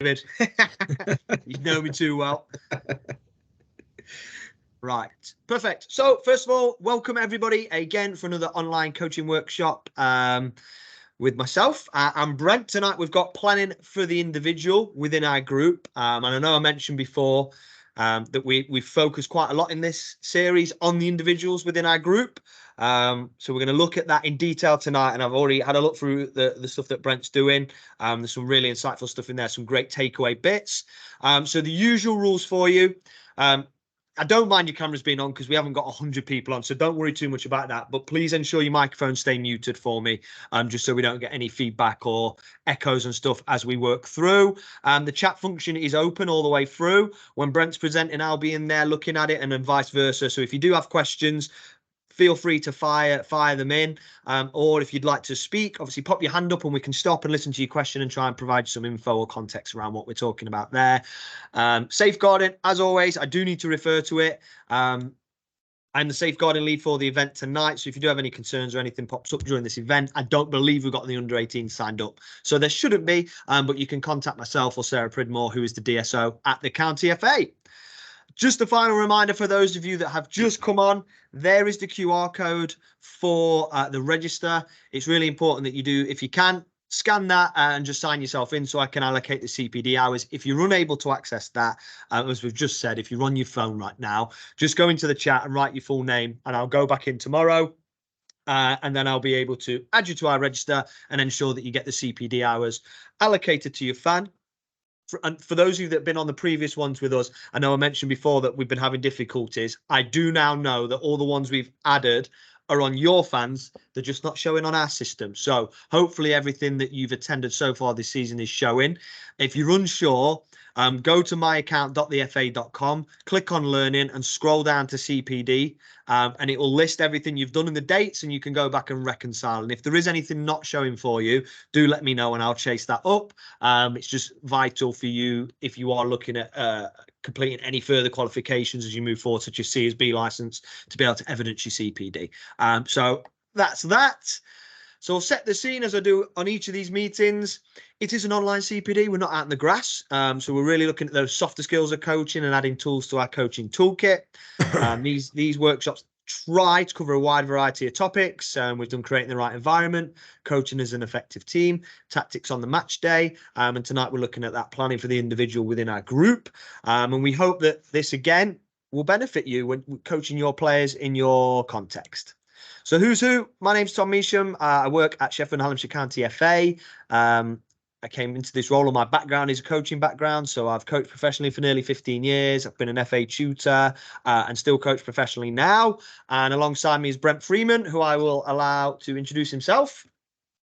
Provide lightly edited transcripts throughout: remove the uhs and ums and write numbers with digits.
David. You know me too well. Right, perfect. So first of all, welcome everybody again for another online coaching workshop with myself. I'm Brent. Tonight we've got planning for the individual within our group. And I know I mentioned before that we focus quite a lot in this series on the individuals within our group. So we're going to look at that in detail tonight, and I've already had a look through the stuff that Brent's doing. There's some really insightful stuff in there, some great takeaway bits. So the usual rules for you. I don't mind your cameras being on because we haven't got 100 people on, so don't worry too much about that. But please ensure your microphones stay muted for me, just so we don't get any feedback or echoes and stuff as we work through. The chat function is open all the way through. When Brent's presenting, I'll be in there looking at it, and then vice versa. So if you do have questions, feel free to fire them in, or if you'd like to speak, obviously pop your hand up and we can stop and listen to your question and try and provide some info or context around what we're talking about there. Safeguarding, as always, I do need to refer to it. I'm the safeguarding lead for the event tonight, so if you do have any concerns or anything pops up during this event, I don't believe we've got the under 18 signed up, so there shouldn't be, but you can contact myself or Sarah Pridmore, who is the DSO at the County FA. Just a final reminder for those of you that have just come on, there is the QR code for the register. It's really important that you do, if you can, scan that and just sign yourself in so I can allocate the CPD hours. If you're unable to access that, as we've just said, if you're on your phone right now, just go into the chat and write your full name, and I'll go back in tomorrow. And then I'll be able to add you to our register and ensure that you get the CPD hours allocated to your fan. And for those of you that have been on the previous ones with us, I know I mentioned before that we've been having difficulties. I do now know that all the ones we've added are on your fans. They're just not showing on our system. So hopefully everything that you've attended so far this season is showing. If you're unsure, go to myaccount.thefa.com, click on learning and scroll down to CPD, and it will list everything you've done and the dates, and you can go back and reconcile. And if there is anything not showing for you, do let me know and I'll chase that up. It's just vital for you if you are looking at completing any further qualifications as you move forward, such as CSB license, to be able to evidence your CPD. So that's that. So I'll set the scene as I do on each of these meetings. It is an online CPD. We're not out in the grass. So we're really looking at those softer skills of coaching and adding tools to our coaching toolkit. These workshops try to cover a wide variety of topics. We've done creating the right environment, coaching as an effective team, tactics on the match day. And tonight we're looking at that planning for the individual within our group. And we hope that this, again, will benefit you when coaching your players in your context. So who's who? My name's Tom Measham. I work at Sheffield and Hallamshire County FA. I came into this role, and my background is a coaching background. So I've coached professionally for nearly 15 years. I've been an FA tutor and still coach professionally now. And alongside me is Brent Freeman, who I will allow to introduce himself.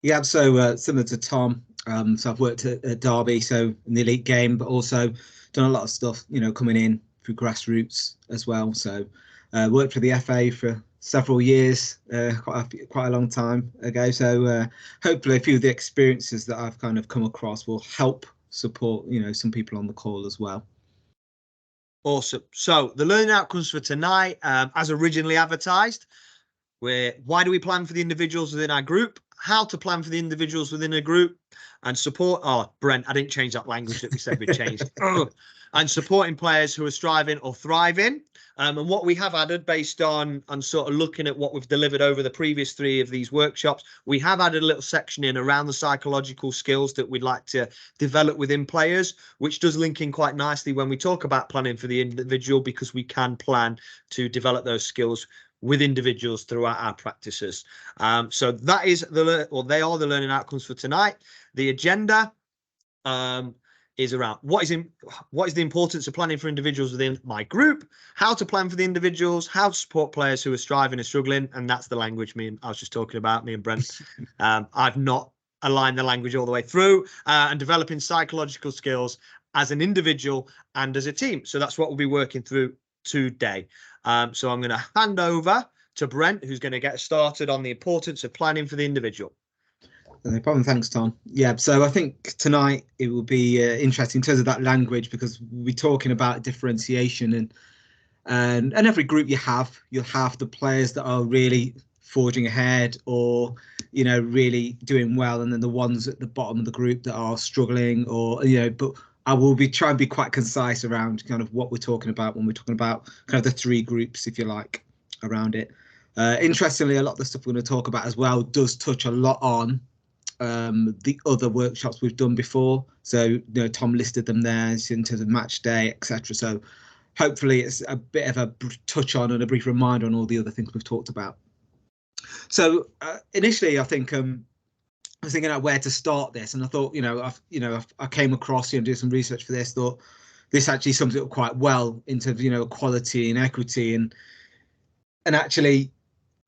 Yeah, so similar to Tom. So I've worked at Derby, so in the elite game, but also done a lot of stuff, coming in through grassroots as well. So worked for the FA for several years, quite a long time ago. So hopefully a few of the experiences that I've kind of come across will help support, some people on the call as well. Awesome. So the learning outcomes for tonight, as originally advertised, why do we plan for the individuals within our group, how to plan for the individuals within a group, and support. Oh, Brent, I didn't change that language that we said we'd changed. And supporting players who are striving or thriving. And what we have added, based on sort of looking at what we've delivered over the previous 3 of these workshops, we have added a little section in around the psychological skills that we'd like to develop within players, which does link in quite nicely when we talk about planning for the individual, because we can plan to develop those skills with individuals throughout our practices. So that is they are the learning outcomes for tonight. The agenda is around what is the importance of planning for individuals within my group, how to plan for the individuals, how to support players who are striving and struggling, and that's the language I was just talking about, me and Brent. I've not aligned the language all the way through, and developing psychological skills as an individual and as a team. So that's what we'll be working through today. So I'm going to hand over to Brent, who's going to get started on the importance of planning for the individual. No problem. Thanks, Tom. Yeah, so I think tonight it will be interesting in terms of that language, because we'll be talking about differentiation, and every group you'll have the players that are really forging ahead or really doing well, and then the ones at the bottom of the group that are struggling, or but I will be trying to be quite concise around kind of what we're talking about when we're talking about kind of the three groups, if you like, around it. Interestingly, a lot of the stuff we're going to talk about as well does touch a lot on the other workshops we've done before. So, Tom listed them there in terms of match day, etc. So hopefully it's a bit of a touch on and a brief reminder on all the other things we've talked about. So initially, I think I was thinking about where to start this, and I thought, I came across, doing some research for this, thought this actually sums it up quite well in terms of, equality and equity, and actually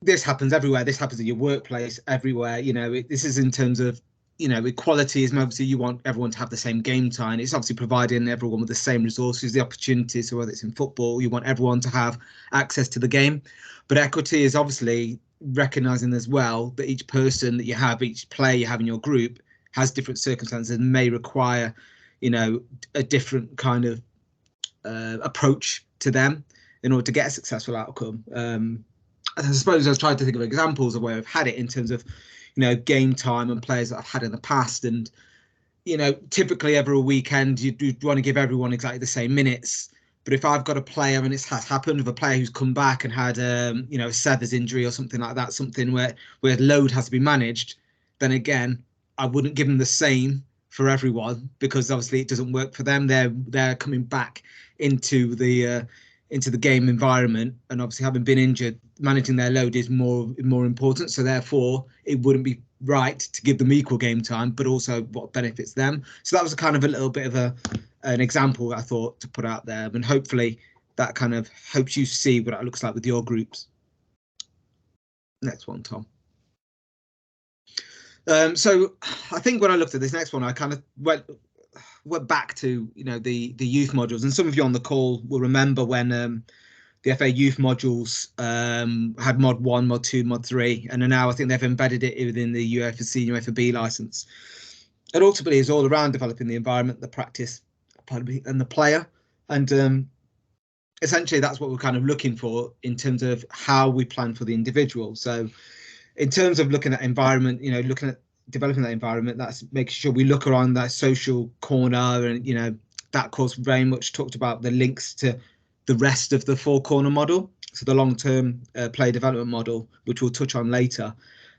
this happens everywhere. This happens in your workplace, everywhere. This is in terms of, equality is obviously you want everyone to have the same game time. It's obviously providing everyone with the same resources, the opportunities. So whether it's in football, you want everyone to have access to the game. But equity is obviously recognizing as well that each person that you have, each player you have in your group has different circumstances and may require, a different kind of approach to them in order to get a successful outcome. I suppose I was trying to think of examples of where I've had it in terms of, game time and players that I've had in the past. And, typically every weekend you do want to give everyone exactly the same minutes. But if I've got a player, and it has happened with a player who's come back and had, a sever's injury or something like that, something where load has to be managed, then again, I wouldn't give them the same for everyone, because obviously it doesn't work for them. They're coming back into the game environment, and obviously having been injured, managing their load is more important. So therefore, it wouldn't be right to give them equal game time, but also what benefits them. So that was kind of a little bit of an example I thought to put out there, and hopefully that kind of helps you see what it looks like with your groups. Next one, Tom. So I think when I looked at this next one, I kind of went back to the youth modules, and some of you on the call will remember when the FA youth modules had mod 1, mod 2, mod 3, and now I think they've embedded it within the UEFA C and UEFA B license. And ultimately is all around developing the environment, the practice, and the player. And essentially that's what we're kind of looking for in terms of how we plan for the individual. So in terms of looking at environment, looking at developing that environment, that's making sure we look around that social corner, and that course very much talked about the links to the rest of the four corner model, so the long-term player development model, which we'll touch on later,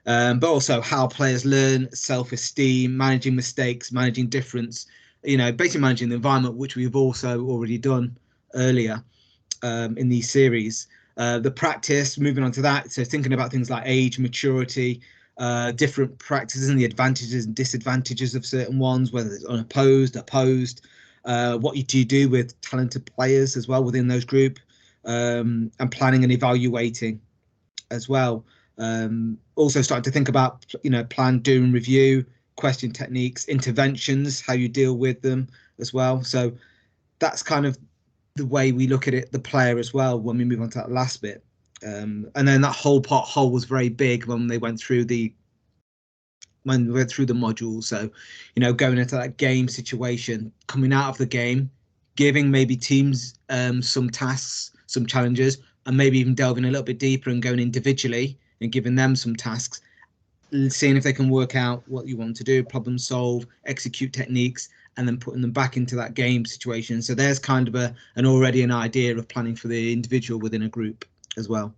but also how players learn, self-esteem, managing mistakes, managing difference, basically managing the environment, which we've also already done earlier in these series. The practice, moving on to that, so thinking about things like age, maturity, different practices and the advantages and disadvantages of certain ones, whether it's unopposed, opposed, what do you do with talented players as well within those group, and planning and evaluating as well. Also starting to think about, plan, do and review, question techniques, interventions, how you deal with them as well. So that's kind of the way we look at it, the player as well, when we move on to that last bit. And then that whole was very big when they went through the module. So, going into that game situation, coming out of the game, giving maybe teams some tasks, some challenges, and maybe even delving a little bit deeper and going individually and giving them some tasks, seeing if they can work out what you want to do, problem solve, execute techniques, and then putting them back into that game situation. So there's kind of already an idea of planning for the individual within a group as well.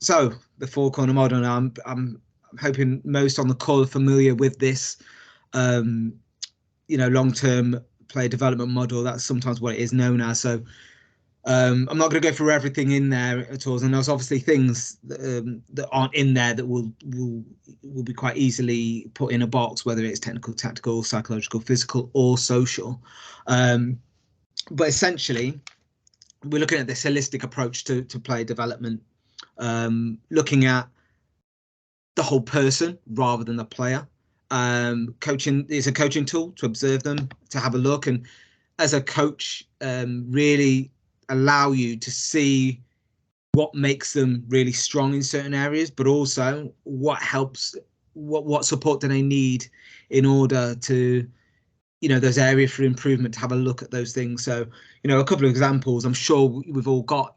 So the four corner model, I'm hoping most on the call are familiar with this, long-term player development model. That's sometimes what it is known as. So I'm not going to go through everything in there at all, and there's obviously things that aren't in there that will be quite easily put in a box, whether it's technical, tactical, psychological, physical, or social. But essentially, we're looking at this holistic approach to player development, looking at the whole person rather than the player. Coaching is a coaching tool to observe them, to have a look, and as a coach, really allow you to see what makes them really strong in certain areas, but also what helps, what support do they need in order to, those areas for improvement, to have a look at those things. So, a couple of examples, I'm sure we've all got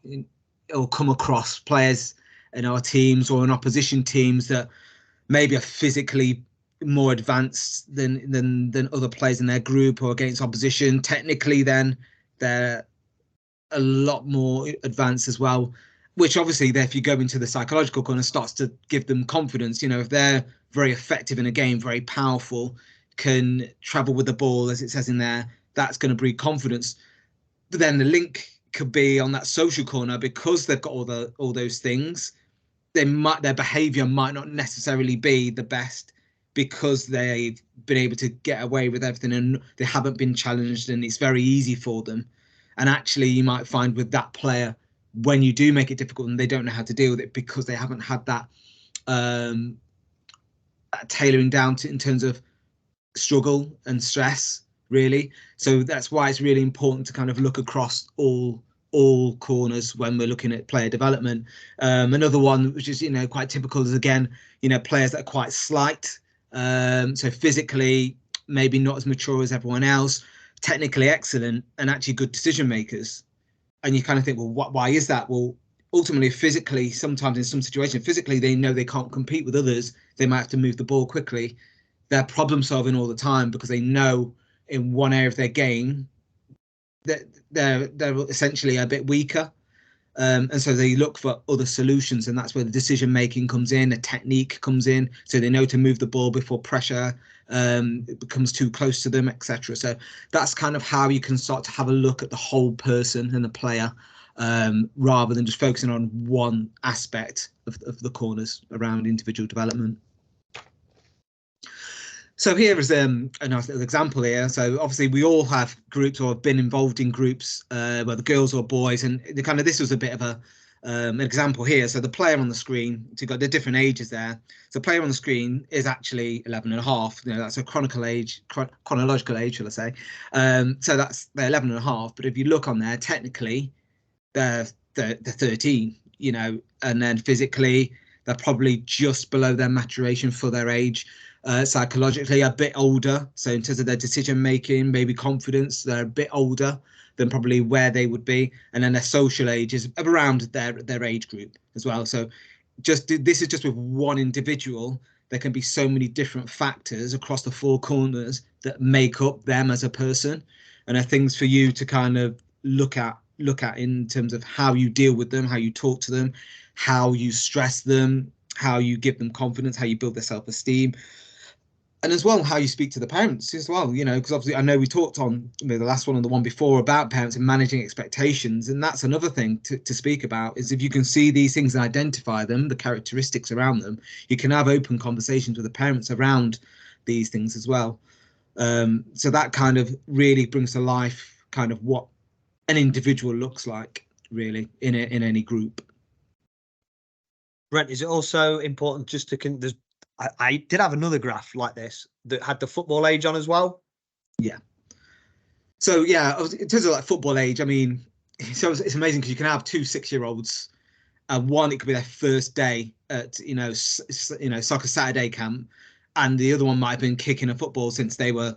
or come across players in our teams or in opposition teams that maybe are physically more advanced than other players in their group or against opposition. Technically, then they're a lot more advanced as well, which obviously, if you go into the psychological corner, starts to give them confidence. You know, if they're very effective in a game, very powerful, can travel with the ball, as it says in there, that's going to breed confidence. But then the link could be on that social corner, because they've got all those things. Their behavior might not necessarily be the best, because they've been able to get away with everything and they haven't been challenged, and it's very easy for them. And actually, you might find with that player, when you do make it difficult and they don't know how to deal with it, because they haven't had that tailoring down in terms of struggle and stress, really. So that's why it's really important to kind of look across all corners when we're looking at player development. Another one, which is, quite typical, is, again, players that are quite slight. So physically, maybe not as mature as everyone else, technically excellent, and actually good decision makers. And you kind of think, well, why is that? Well, ultimately, physically, sometimes in some situations, physically, they know they can't compete with others. They might have to move the ball quickly. They're problem solving all the time, because they know in one area of their game that they're essentially a bit weaker. And so they look for other solutions, and that's where the decision making comes in, a technique comes in, so they know to move the ball before pressure it becomes too close to them, etc. So that's kind of how you can start to have a look at the whole person and the player, rather than just focusing on one aspect of the corners around individual development. So here is a nice little example here. So obviously we all have groups, or have been involved in groups, whether girls or boys, and this was a bit of an example here. So the player on the screen, so you've got the different ages there. So the player on the screen is actually 11 and a half. That's a chronological age, shall I say. So they're 11 and a half. But if you look on there, technically, they're 13, and then physically, they're probably just below their maturation for their age. Psychologically, a bit older. So in terms of their decision making, maybe confidence, they're a bit older than probably where they would be. And then their social age is around their age group as well. So this is just with one individual. There can be so many different factors across the four corners that make up them as a person, and are things for you to kind of look at in terms of how you deal with them, how you talk to them, how you stress them, how you give them confidence, how you build their self-esteem. And as well, how you speak to the parents as well, because obviously I know we talked on the last one and the one before about parents and managing expectations. And that's another thing to speak about, is if you can see these things and identify them, the characteristics around them, you can have open conversations with the parents around these things as well. So that kind of really brings to life kind of what an individual looks like, really, in any group. Brent, is it also important just to I did have another graph like this that had the football age on as well. Yeah. So yeah, in terms of like football age, I mean, so it's amazing because you can have 2 6-year-olds, and one, it could be their first day at soccer Saturday camp, and the other one might have been kicking a football since they were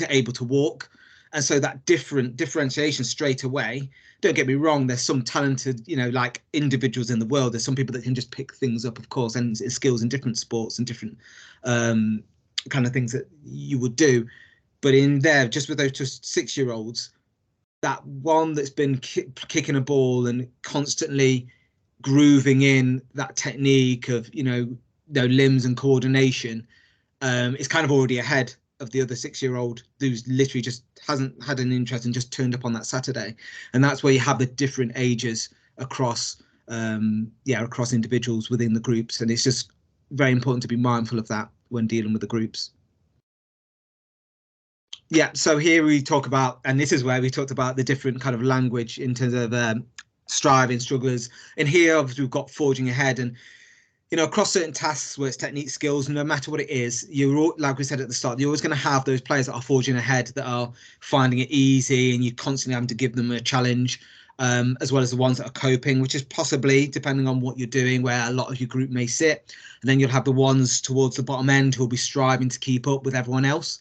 able to walk. And so that differentiation straight away. Don't get me wrong, there's some talented, like individuals in the world. There's some people that can just pick things up, of course, and skills in different sports and different kind of things that you would do. But in there, just with those 6-year-olds, that one that's been kicking a ball and constantly grooving in that technique of, limbs and coordination, is kind of already ahead of the other 6-year-old who's literally just hasn't had an interest and just turned up on that Saturday. And that's where you have the different ages across across individuals within the groups. And it's just very important to be mindful of that when dealing with the groups. Yeah, so here we talk about, and this is where we talked about the different kind of language in terms of striving, strugglers. And here obviously we've got forging ahead, and across certain tasks where it's technique, skills, no matter what it is, like we said at the start, you're always going to have those players that are forging ahead, that are finding it easy, and you're constantly having to give them a challenge, as well as the ones that are coping, which is possibly, depending on what you're doing, where a lot of your group may sit. And then you'll have the ones towards the bottom end who will be striving to keep up with everyone else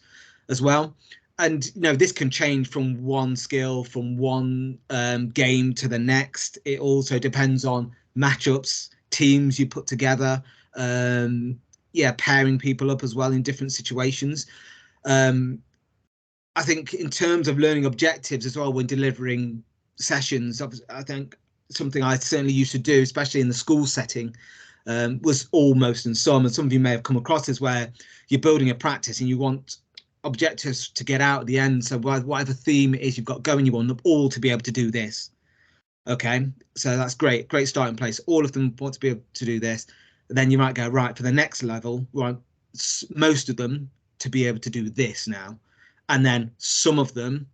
as well. And this can change from one skill, from one game to the next. It also depends on matchups, teams you put together, pairing people up as well in different situations. I think in terms of learning objectives as well when delivering sessions, I think something I certainly used to do, especially in the school setting, was almost in some, and some of you may have come across this, where you're building a practice and you want objectives to get out at the end. So whatever theme it is you've got going, you want them all to be able to do this. Okay, so that's great starting place. All of them want to be able to do this. Then you might go, right, for the next level, we want most of them to be able to do this now. And then some of them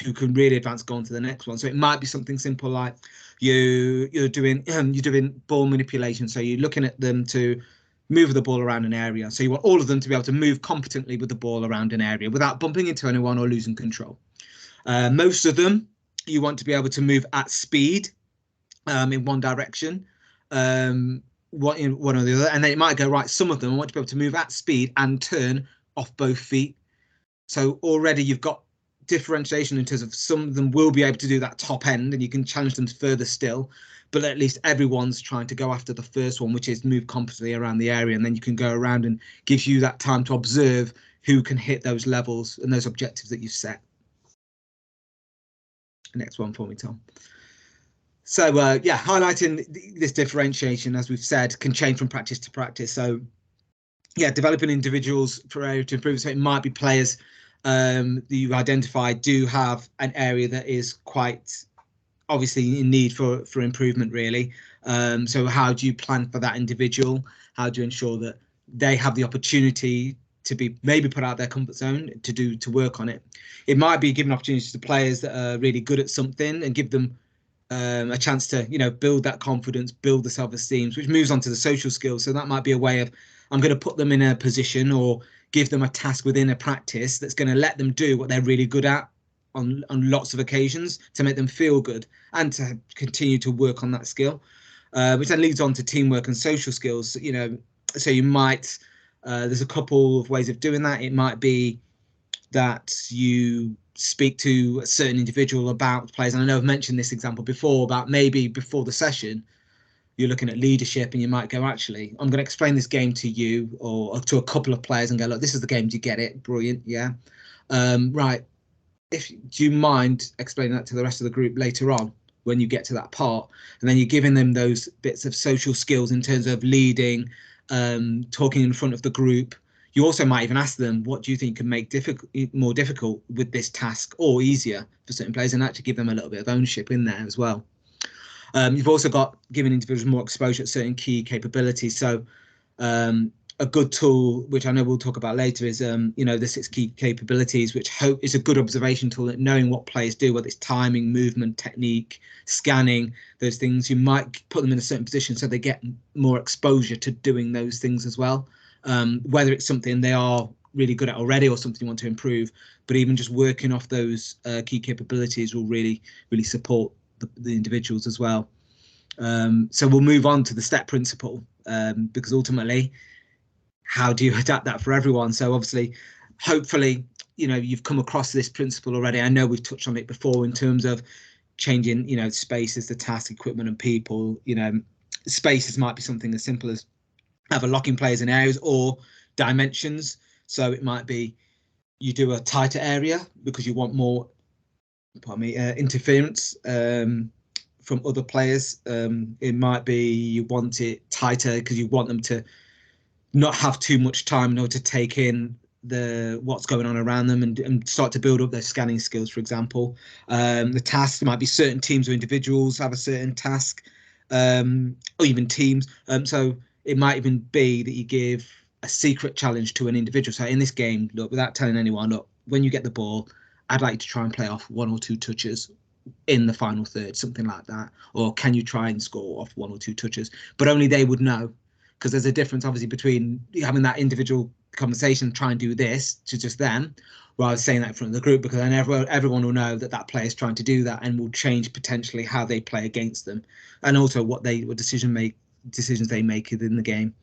who can really advance, go on to the next one. So it might be something simple like you're doing ball manipulation. So you're looking at them to move the ball around an area. So you want all of them to be able to move competently with the ball around an area without bumping into anyone or losing control. Most of them, you want to be able to move at speed in one direction, one or the other. And then it might go, right, some of them I want to be able to move at speed and turn off both feet. So already you've got differentiation in terms of some of them will be able to do that top end and you can challenge them further still, but at least everyone's trying to go after the first one, which is move competently around the area, and then you can go around and gives you that time to observe who can hit those levels and those objectives that you've set. Next one for me, Tom. So yeah, highlighting this differentiation, as we've said, can change from practice to practice. So yeah, developing individuals for area to improve. So it might be players that you identify do have an area that is quite obviously in need for improvement, really. So how do you plan for that individual? How do you ensure that they have the opportunity to be maybe put out their comfort zone to work on it? It might be giving opportunities to players that are really good at something and give them a chance to, build that confidence, build the self-esteem, which moves on to the social skills. So that might be a way of, I'm going to put them in a position or give them a task within a practice that's going to let them do what they're really good at on lots of occasions to make them feel good and to continue to work on that skill, which then leads on to teamwork and social skills. So you might, there's a couple of ways of doing that. It might be that you speak to a certain individual about players. And I know I've mentioned this example before about maybe before the session, you're looking at leadership and you might go, actually, I'm going to explain this game to you or to a couple of players and go, look, this is the game. Do you get it? Brilliant. Yeah. Right. Do you mind explaining that to the rest of the group later on when you get to that part? And then you're giving them those bits of social skills in terms of leading, talking in front of the group. You also might even ask them, what do you think can make more difficult with this task or easier for certain players, and actually give them a little bit of ownership in there as well. You've also got giving individuals more exposure to certain key capabilities. So a good tool, which I know we'll talk about later, is the 6 key capabilities, which is a good observation tool at knowing what players do, whether it's timing, movement, technique, scanning, those things. You might put them in a certain position so they get more exposure to doing those things as well. Whether it's something they are really good at already or something you want to improve, but even just working off those key capabilities will really support the individuals as well. So we'll move on to the step principle, because ultimately, how do you adapt that for everyone? So obviously, hopefully, you've come across this principle already. I know we've touched on it before in terms of changing, spaces, the task, equipment and people. Spaces might be something as simple as have a locking players in areas or dimensions. So it might be you do a tighter area because you want more interference from other players. It might be you want it tighter because you want them to not have too much time in order to take in what's going on around them and start to build up their scanning skills, for example. The tasks might be certain teams or individuals have a certain task, or even teams. So it might even be that you give a secret challenge to an individual. So in this game, look, without telling anyone, look, when you get the ball, I'd like you to try and play off 1 or 2 touches in the final third, something like that. Or can you try and score off 1 or 2 touches? But only they would know, because there's a difference, obviously, between having that individual conversation, try and do this to just them, rather than saying that in front of the group, because then everyone will know that player is trying to do that and will change potentially how they play against them, and also what decisions they make within the game.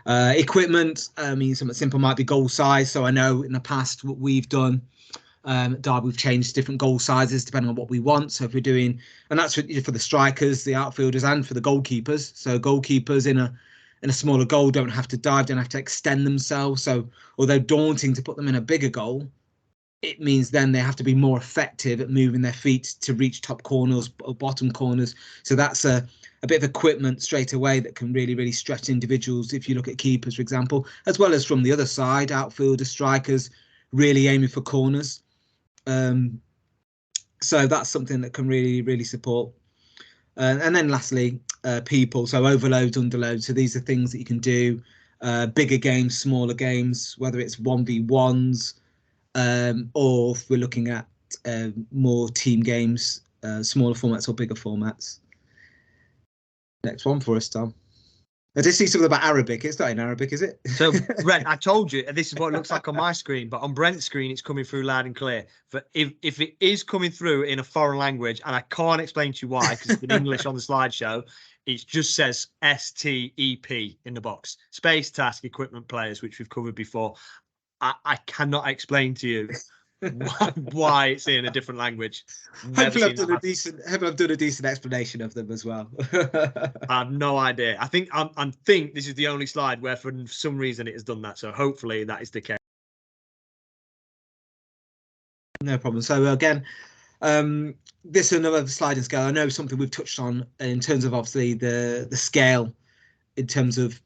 Equipment, I mean, something simple might be goal size. So I know in the past what we've done, Derby, we've changed different goal sizes depending on what we want. So if we're doing, and that's for the strikers, the outfielders, and for the goalkeepers. So goalkeepers in in a smaller goal don't have to dive, don't have to extend themselves. So although daunting to put them in a bigger goal, it means then they have to be more effective at moving their feet to reach top corners or bottom corners. So that's a bit of equipment straight away that can really, really stretch individuals. If you look at keepers, for example, as well as from the other side, outfielders, strikers, really aiming for corners. So that's something that can really, really support. And then lastly, people. So overloads, underloads. So these are things that you can do. Bigger games, smaller games, whether it's 1v1s, or if we're looking at more team games, smaller formats or bigger formats. Next one for us, Tom. I did see something about Arabic. It's not in Arabic, is it? So, Brent, I told you this is what it looks like on my screen, but on Brent's screen, it's coming through loud and clear. But if it is coming through in a foreign language, and I can't explain to you why, because it's in English on the slideshow, it just says STEP in the box. Space, task, equipment, players, which we've covered before. I cannot explain to you why it's in a different language. Hopefully I've done a decent explanation of them as well. I have no idea. I think this is the only slide where for some reason it has done that. So hopefully that is the case. No problem. So again, this is another sliding scale. I know something we've touched on in terms of obviously the scale, in terms of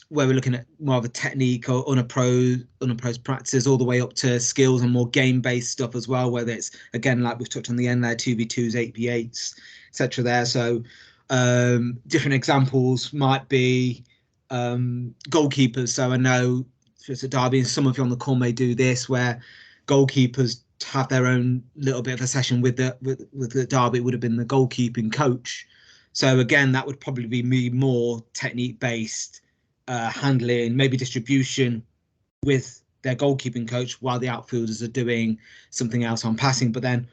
where we're looking at more of a technique or unopposed practices, all the way up to skills and more game-based stuff as well, whether it's, again, like we've touched on the end there, 2v2s, 8v8s, etc. there. So different examples might be goalkeepers. So I know it's a Derby, and some of you on the call may do this, where goalkeepers have their own little bit of a session with the Derby. It would have been the goalkeeping coach. So again, that would probably be more technique-based, handling, maybe distribution with their goalkeeping coach while the outfielders are doing something else on passing. But then,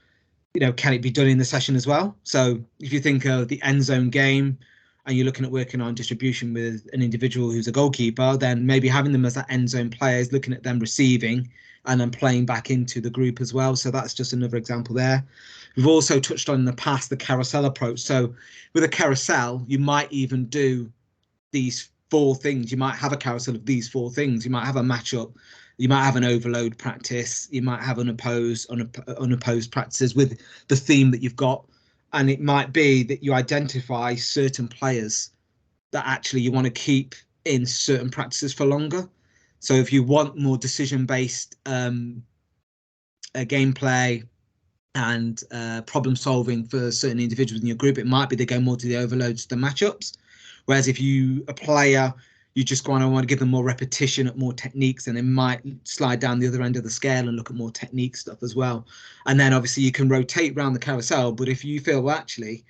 can it be done in the session as well? So if you think of the end zone game and you're looking at working on distribution with an individual who's a goalkeeper, then maybe having them as that end zone players, looking at them receiving and then playing back into the group as well. So that's just another example there. We've also touched on in the past the carousel approach. So with a carousel, you might even do these 4 things. You might have a carousel of these 4 things. You might have a matchup. You might have an overload practice. You might have unopposed practices with the theme that you've got. And it might be that you identify certain players that actually you want to keep in certain practices for longer. So if you want more decision-based gameplay and problem solving for certain individuals in your group, it might be they go more to the overloads, the matchups. Whereas if a player, you just want to give them more repetition at more techniques, and they might slide down the other end of the scale and look at more technique stuff as well. And then obviously you can rotate around the carousel. But if you feel, well, actually,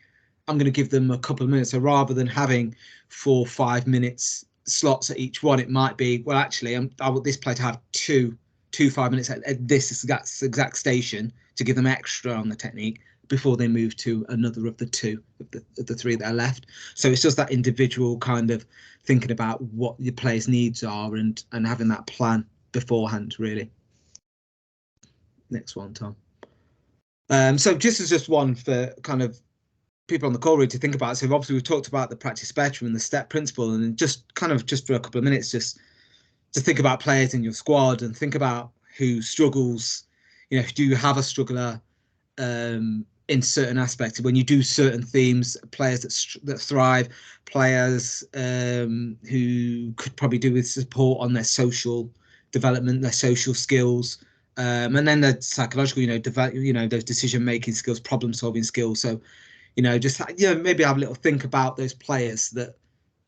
I'm going to give them a couple of minutes, so rather than having 4 or 5 minutes slots at each one, it might be, well, actually, I want this player to have two 5 minutes at this exact station to give them extra on the technique before they move to another of the 2 of the 3 that are left. So it's just that individual kind of thinking about what your players' needs are and having that plan beforehand, really. Next one, Tom. So just one for kind of people on the call really to think about. So obviously we've talked about the practice spectrum and the step principle, and just for a couple of minutes, just to think about players in your squad and think about who struggles. Do you have a struggler in certain aspects? When you do certain themes, players that thrive, players who could probably do with support on their social development, their social skills, and then the psychological, those decision-making skills, problem-solving skills. So, just maybe have a little think about those players that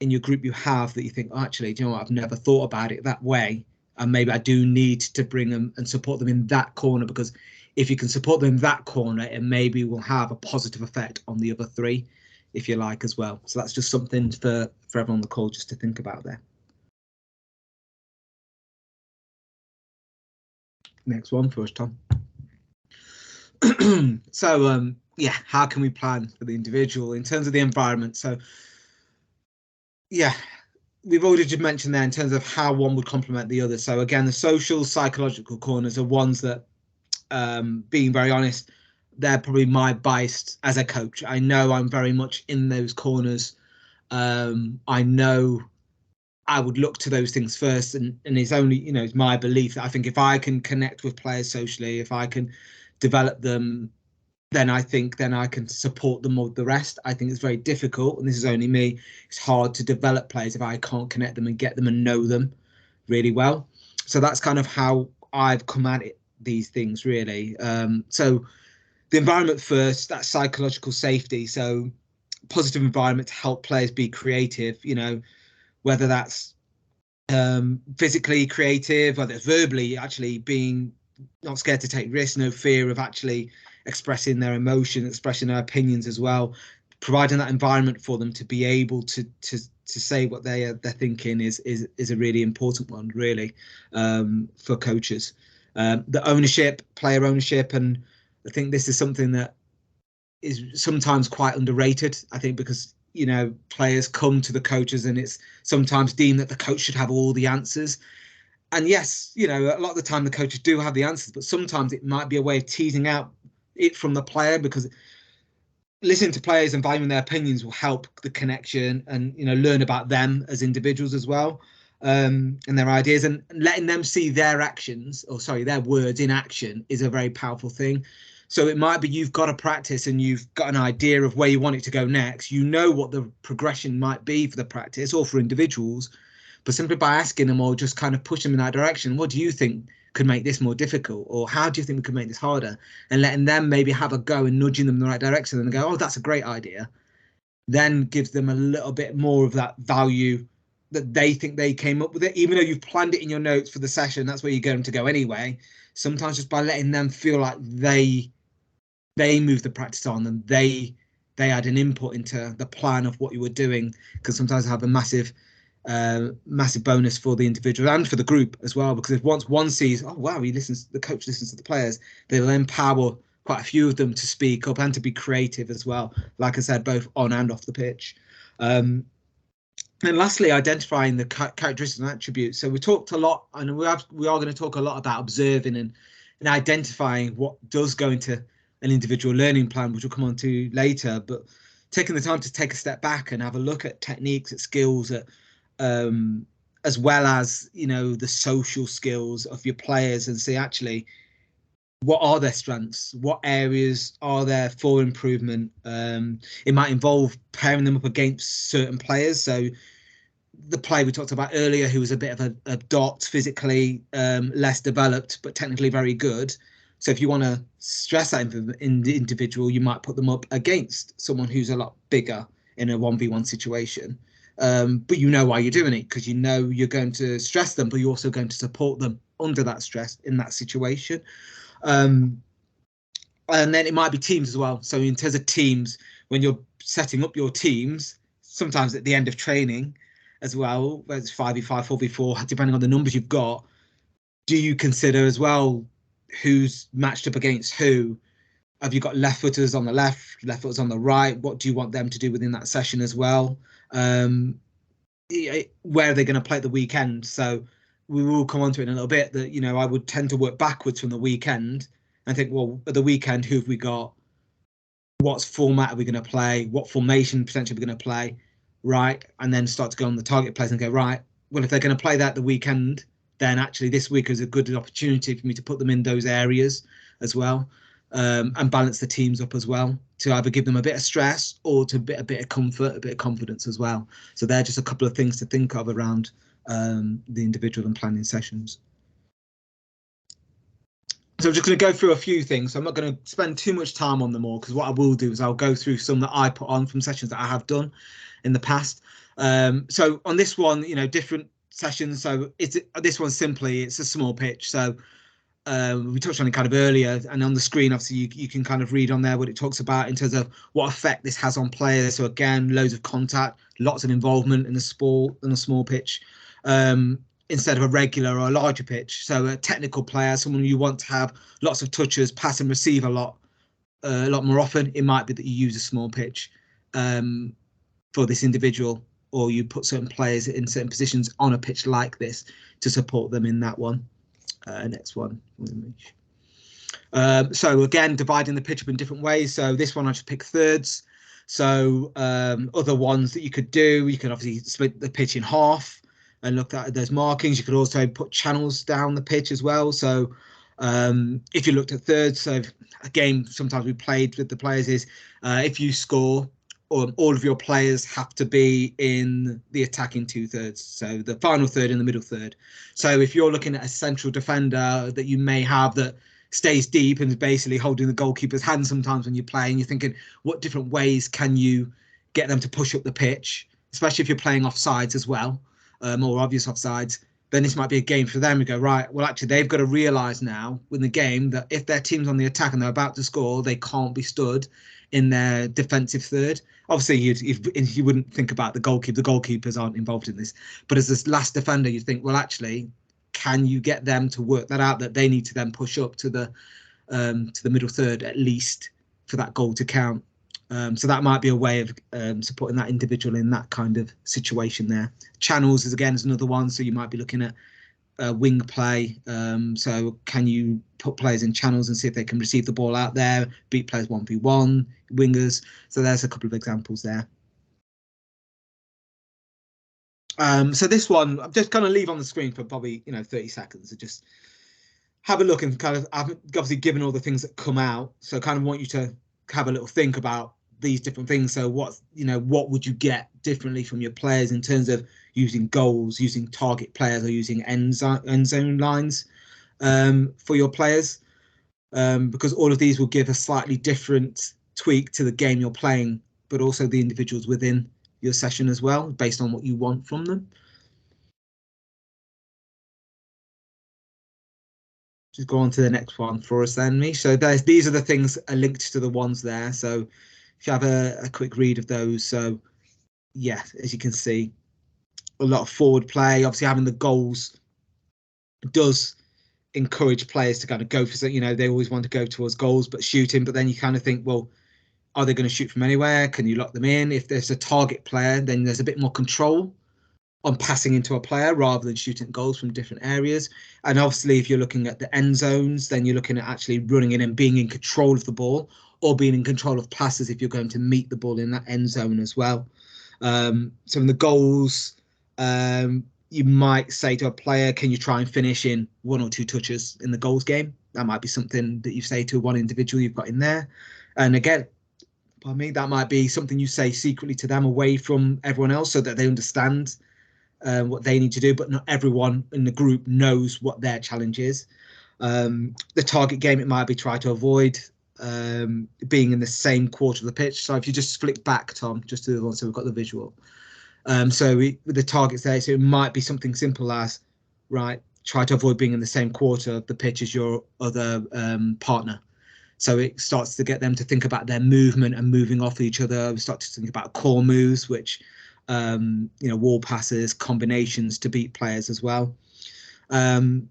in your group you have that you think, oh, actually, do you know what? I've never thought about it that way, and maybe I do need to bring them and support them in that corner, because if you can support them in that corner, it maybe will have a positive effect on the other 3, if you like, as well. So that's just something for everyone on the call just to think about there. Next one for us, Tom. So yeah, how can we plan for the individual in terms of the environment? So yeah, we've already just mentioned there in terms of how one would complement the other. So again, the social psychological corners are ones that, being very honest, they're probably my bias as a coach. I know I'm very much in those corners. I know I would look to those things first, and it's only, you know, it's my belief that I think if I can connect with players socially, if I can develop them, then I think then I can support them with the rest. I think it's very difficult, and this is only me. It's hard to develop players if I can't connect them and get them and know them really well. So that's kind of how I've come at it, these things really. So the environment first, that's psychological safety. So positive environment to help players be creative, you know, whether that's physically creative, whether it's verbally, actually being not scared to take risks, no fear of actually expressing their emotion, expressing their opinions as well, providing that environment for them to be able to say what they're thinking is a really important one, really, for coaches. The ownership, player ownership, and I think this is something that is sometimes quite underrated. I think because, you know, players come to the coaches and it's sometimes deemed that the coach should have all the answers. And yes, you know, a lot of the time the coaches do have the answers, but sometimes it might be a way of teasing out it from the player, because listening to players and valuing their opinions will help the connection and, you know, learn about them as individuals as well, and their ideas, and letting them see their actions, or sorry, their words in action is a very powerful thing. So it might be you've got a practice and you've got an idea of where you want it to go next. You know what the progression might be for the practice or for individuals, but simply by asking them or just kind of push them in that direction, what do you think could make this more difficult? Or how do you think we could make this harder? And letting them maybe have a go and nudging them in the right direction and go, oh, that's a great idea. Then gives them a little bit more of that value that they think they came up with it, even though you've planned it in your notes for the session. That's where you're going to go anyway. Sometimes just by letting them feel like they moved the practice on and they had an input into the plan of what you were doing, because sometimes have a massive bonus for the individual and for the group as well, because if once one sees, oh wow, the coach listens to the players, they'll empower quite a few of them to speak up and to be creative as well, like I said, both on and off the pitch. And lastly, identifying the characteristics and attributes. So we talked a lot, and we are going to talk a lot about observing and identifying what does go into an individual learning plan, which we'll come on to later, but taking the time to take a step back and have a look at techniques, at skills, at as well as, you know, the social skills of your players, and see actually what are their strengths, what areas are there for improvement. It might involve pairing them up against certain players. So the player we talked about earlier, who was a bit of a dot, physically less developed but technically very good. So if you want to stress that in the individual, you might put them up against someone who's a lot bigger in a 1v1 situation. But you know why you're doing it, because you know you're going to stress them, but you're also going to support them under that stress in that situation. And then it might be teams as well. So in terms of teams, when you're setting up your teams, sometimes at the end of training as well, whether it's 5v5, 4v4, depending on the numbers you've got, do you consider as well who's matched up against who? Have you got left footers on the left footers on the right? What do you want them to do within that session as well? Where are they going to play at the weekend? So we will come on to it in a little bit, that, you know, I would tend to work backwards from the weekend and think, well, at the weekend, who have we got? What format are we going to play? What formation potentially are we going to play? Right. And then start to go on the target players and go, right, well, if they're going to play that at the weekend, then actually this week is a good opportunity for me to put them in those areas as well, and balance the teams up as well, to either give them a bit of stress or to a bit of comfort, a bit of confidence as well. So they're just a couple of things to think of around the individual and planning sessions. So I'm just going to go through a few things. So I'm not going to spend too much time on them all, because what I will do is I'll go through some that I put on from sessions that I have done in the past. So on this one, you know, different sessions. So this one simply, it's a small pitch. So we touched on it kind of earlier, and on the screen, obviously, you can kind of read on there what it talks about in terms of what effect this has on players. So again, loads of contact, lots of involvement in the sport, in a small pitch, instead of a regular or a larger pitch. So a technical player, someone you want to have lots of touches, pass and receive a lot more often, it might be that you use a small pitch for this individual, or you put certain players in certain positions on a pitch like this to support them in that one. Next one. So again, dividing the pitch up in different ways. So this one I just pick thirds. So other ones that you could do, you can obviously split the pitch in half. and look at those markings. You could also put channels down the pitch as well. So if you looked at thirds, so a game sometimes we played with the players is if you score, all of your players have to be in the attacking 2/3, so the final third and the middle third. So if you're looking at a central defender that you may have that stays deep and is basically holding the goalkeeper's hand sometimes when you're playing, you're thinking, what different ways can you get them to push up the pitch, especially if you're playing offsides as well, or obvious offsides. Then this might be a game for them. We go, right, well, actually, they've got to realise now in the game that if their team's on the attack and they're about to score, they can't be stood in their defensive third. Obviously, you wouldn't think about the goalkeeper. The goalkeepers aren't involved in this. But as this last defender, you think, well, actually, can you get them to work that out, that they need to then push up to the middle third at least for that goal to count? So that might be a way of supporting that individual in that kind of situation there. Channels is another one. So you might be looking at wing play. So can you put players in channels and see if they can receive the ball out there, beat players 1v1, wingers. So there's a couple of examples there. So this one, I'm just going to leave on the screen for probably 30 seconds to just have a look and kind of, I've obviously given all the things that come out. So kind of want you to have a little think about these different things. So what would you get differently from your players in terms of using goals, using target players, or using end zone lines for your players? Because all of these will give a slightly different tweak to the game you're playing, but also the individuals within your session as well, based on what you want from them. Just go on to the next one for us then, me. So these are the things that are linked to the ones there. So if you have a quick read of those. So yeah, as you can see, a lot of forward play. Obviously, having the goals does encourage players to kind of go for, they always want to go towards goals, but shooting. But then you kind of think, well, are they going to shoot from anywhere? Can you lock them in? If there's a target player, then there's a bit more control on passing into a player rather than shooting goals from different areas. And obviously, if you're looking at the end zones, then you're looking at actually running in and being in control of the ball, or being in control of passes if you're going to meet the ball in that end zone as well. So in the goals, you might say to a player, can you try and finish in 1 or 2 touches in the goals game? That might be something that you say to one individual you've got in there. And again, pardon me, that might be something you say secretly to them away from everyone else so that they understand what they need to do, but not everyone in the group knows what their challenge is. The target game, it might be try to avoid being in the same quarter of the pitch. So if you just flick back, Tom, just to the one, so we've got the visual. So with the targets there, so it might be something simple as, right, try to avoid being in the same quarter of the pitch as your other partner. So it starts to get them to think about their movement and moving off each other. We start to think about core moves, which wall passes, combinations to beat players as well. And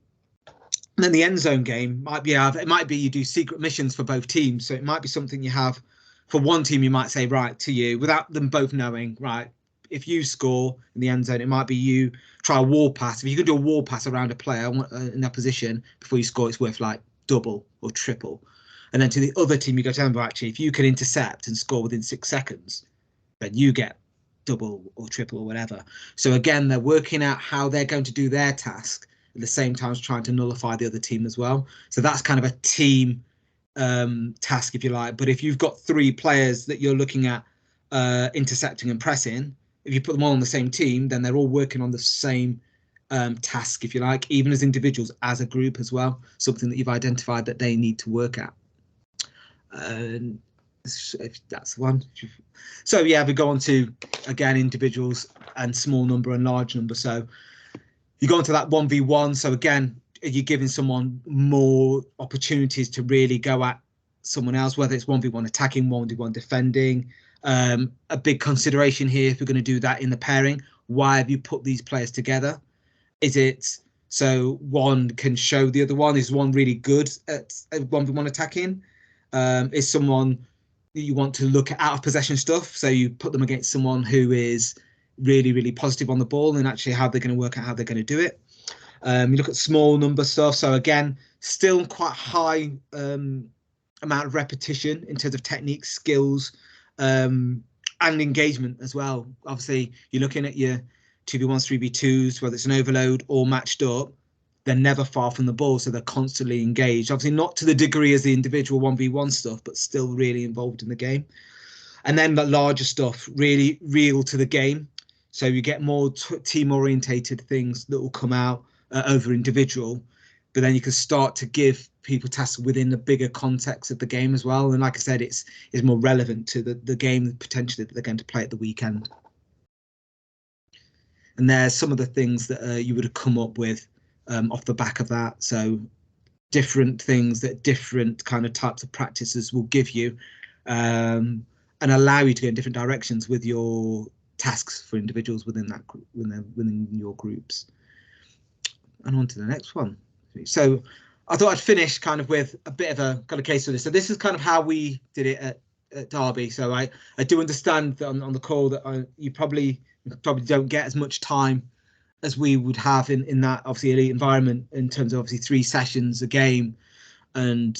then the end zone game might be you do secret missions for both teams. So it might be something you have for one team. You might say, right, to you, without them both knowing, right, if you score in the end zone, it might be you try a wall pass. If you can do a wall pass around a player in that position before you score, it's worth like double or triple. And then to the other team, you go to them, actually, if you can intercept and score within 6 seconds, then you get double or triple or whatever. So again, they're working out how they're going to do their task at the same time as trying to nullify the other team as well. So that's kind of a team task, if you like. But if you've got 3 players that you're looking at intercepting and pressing, if you put them all on the same team, then they're all working on the same task, if you like, even as individuals, as a group as well, something that you've identified that they need to work at. That's the one. So yeah, we go on to, again, individuals and small number and large number. So you go into that 1v1. So again, you're giving someone more opportunities to really go at someone else, whether it's 1v1 attacking, 1v1 defending. A big consideration here, if we're going to do that in the pairing, why have you put these players together? Is it so one can show the other one? Is one really good at 1v1 attacking? Is someone that you want to look at out of possession stuff? So you put them against someone who is really, really positive on the ball, and actually how they're going to work out how they're going to do it. You look at small number stuff. So again, still quite high amount of repetition in terms of technique, skills, and engagement as well. Obviously, you're looking at your 2v1s, 3v2s, whether it's an overload or matched up, they're never far from the ball, so they're constantly engaged. Obviously not to the degree as the individual 1v1 stuff, but still really involved in the game. And then the larger stuff, really real to the game. So you get more team-orientated things that will come out over individual, but then you can start to give people tasks within the bigger context of the game as well. And like I said, it's more relevant to the game potentially that they're going to play at the weekend. And there's some of the things that you would have come up with off the back of that. So different things that different kind of types of practices will give you and allow you to go in different directions with your tasks for individuals within that group, within your groups. And on to the next one. So I thought I'd finish kind of with a bit of a kind of case study. So this is kind of how we did it at Derby. So I do understand that on the call that you probably don't get as much time as we would have in that obviously elite environment in terms of obviously 3 sessions a game. And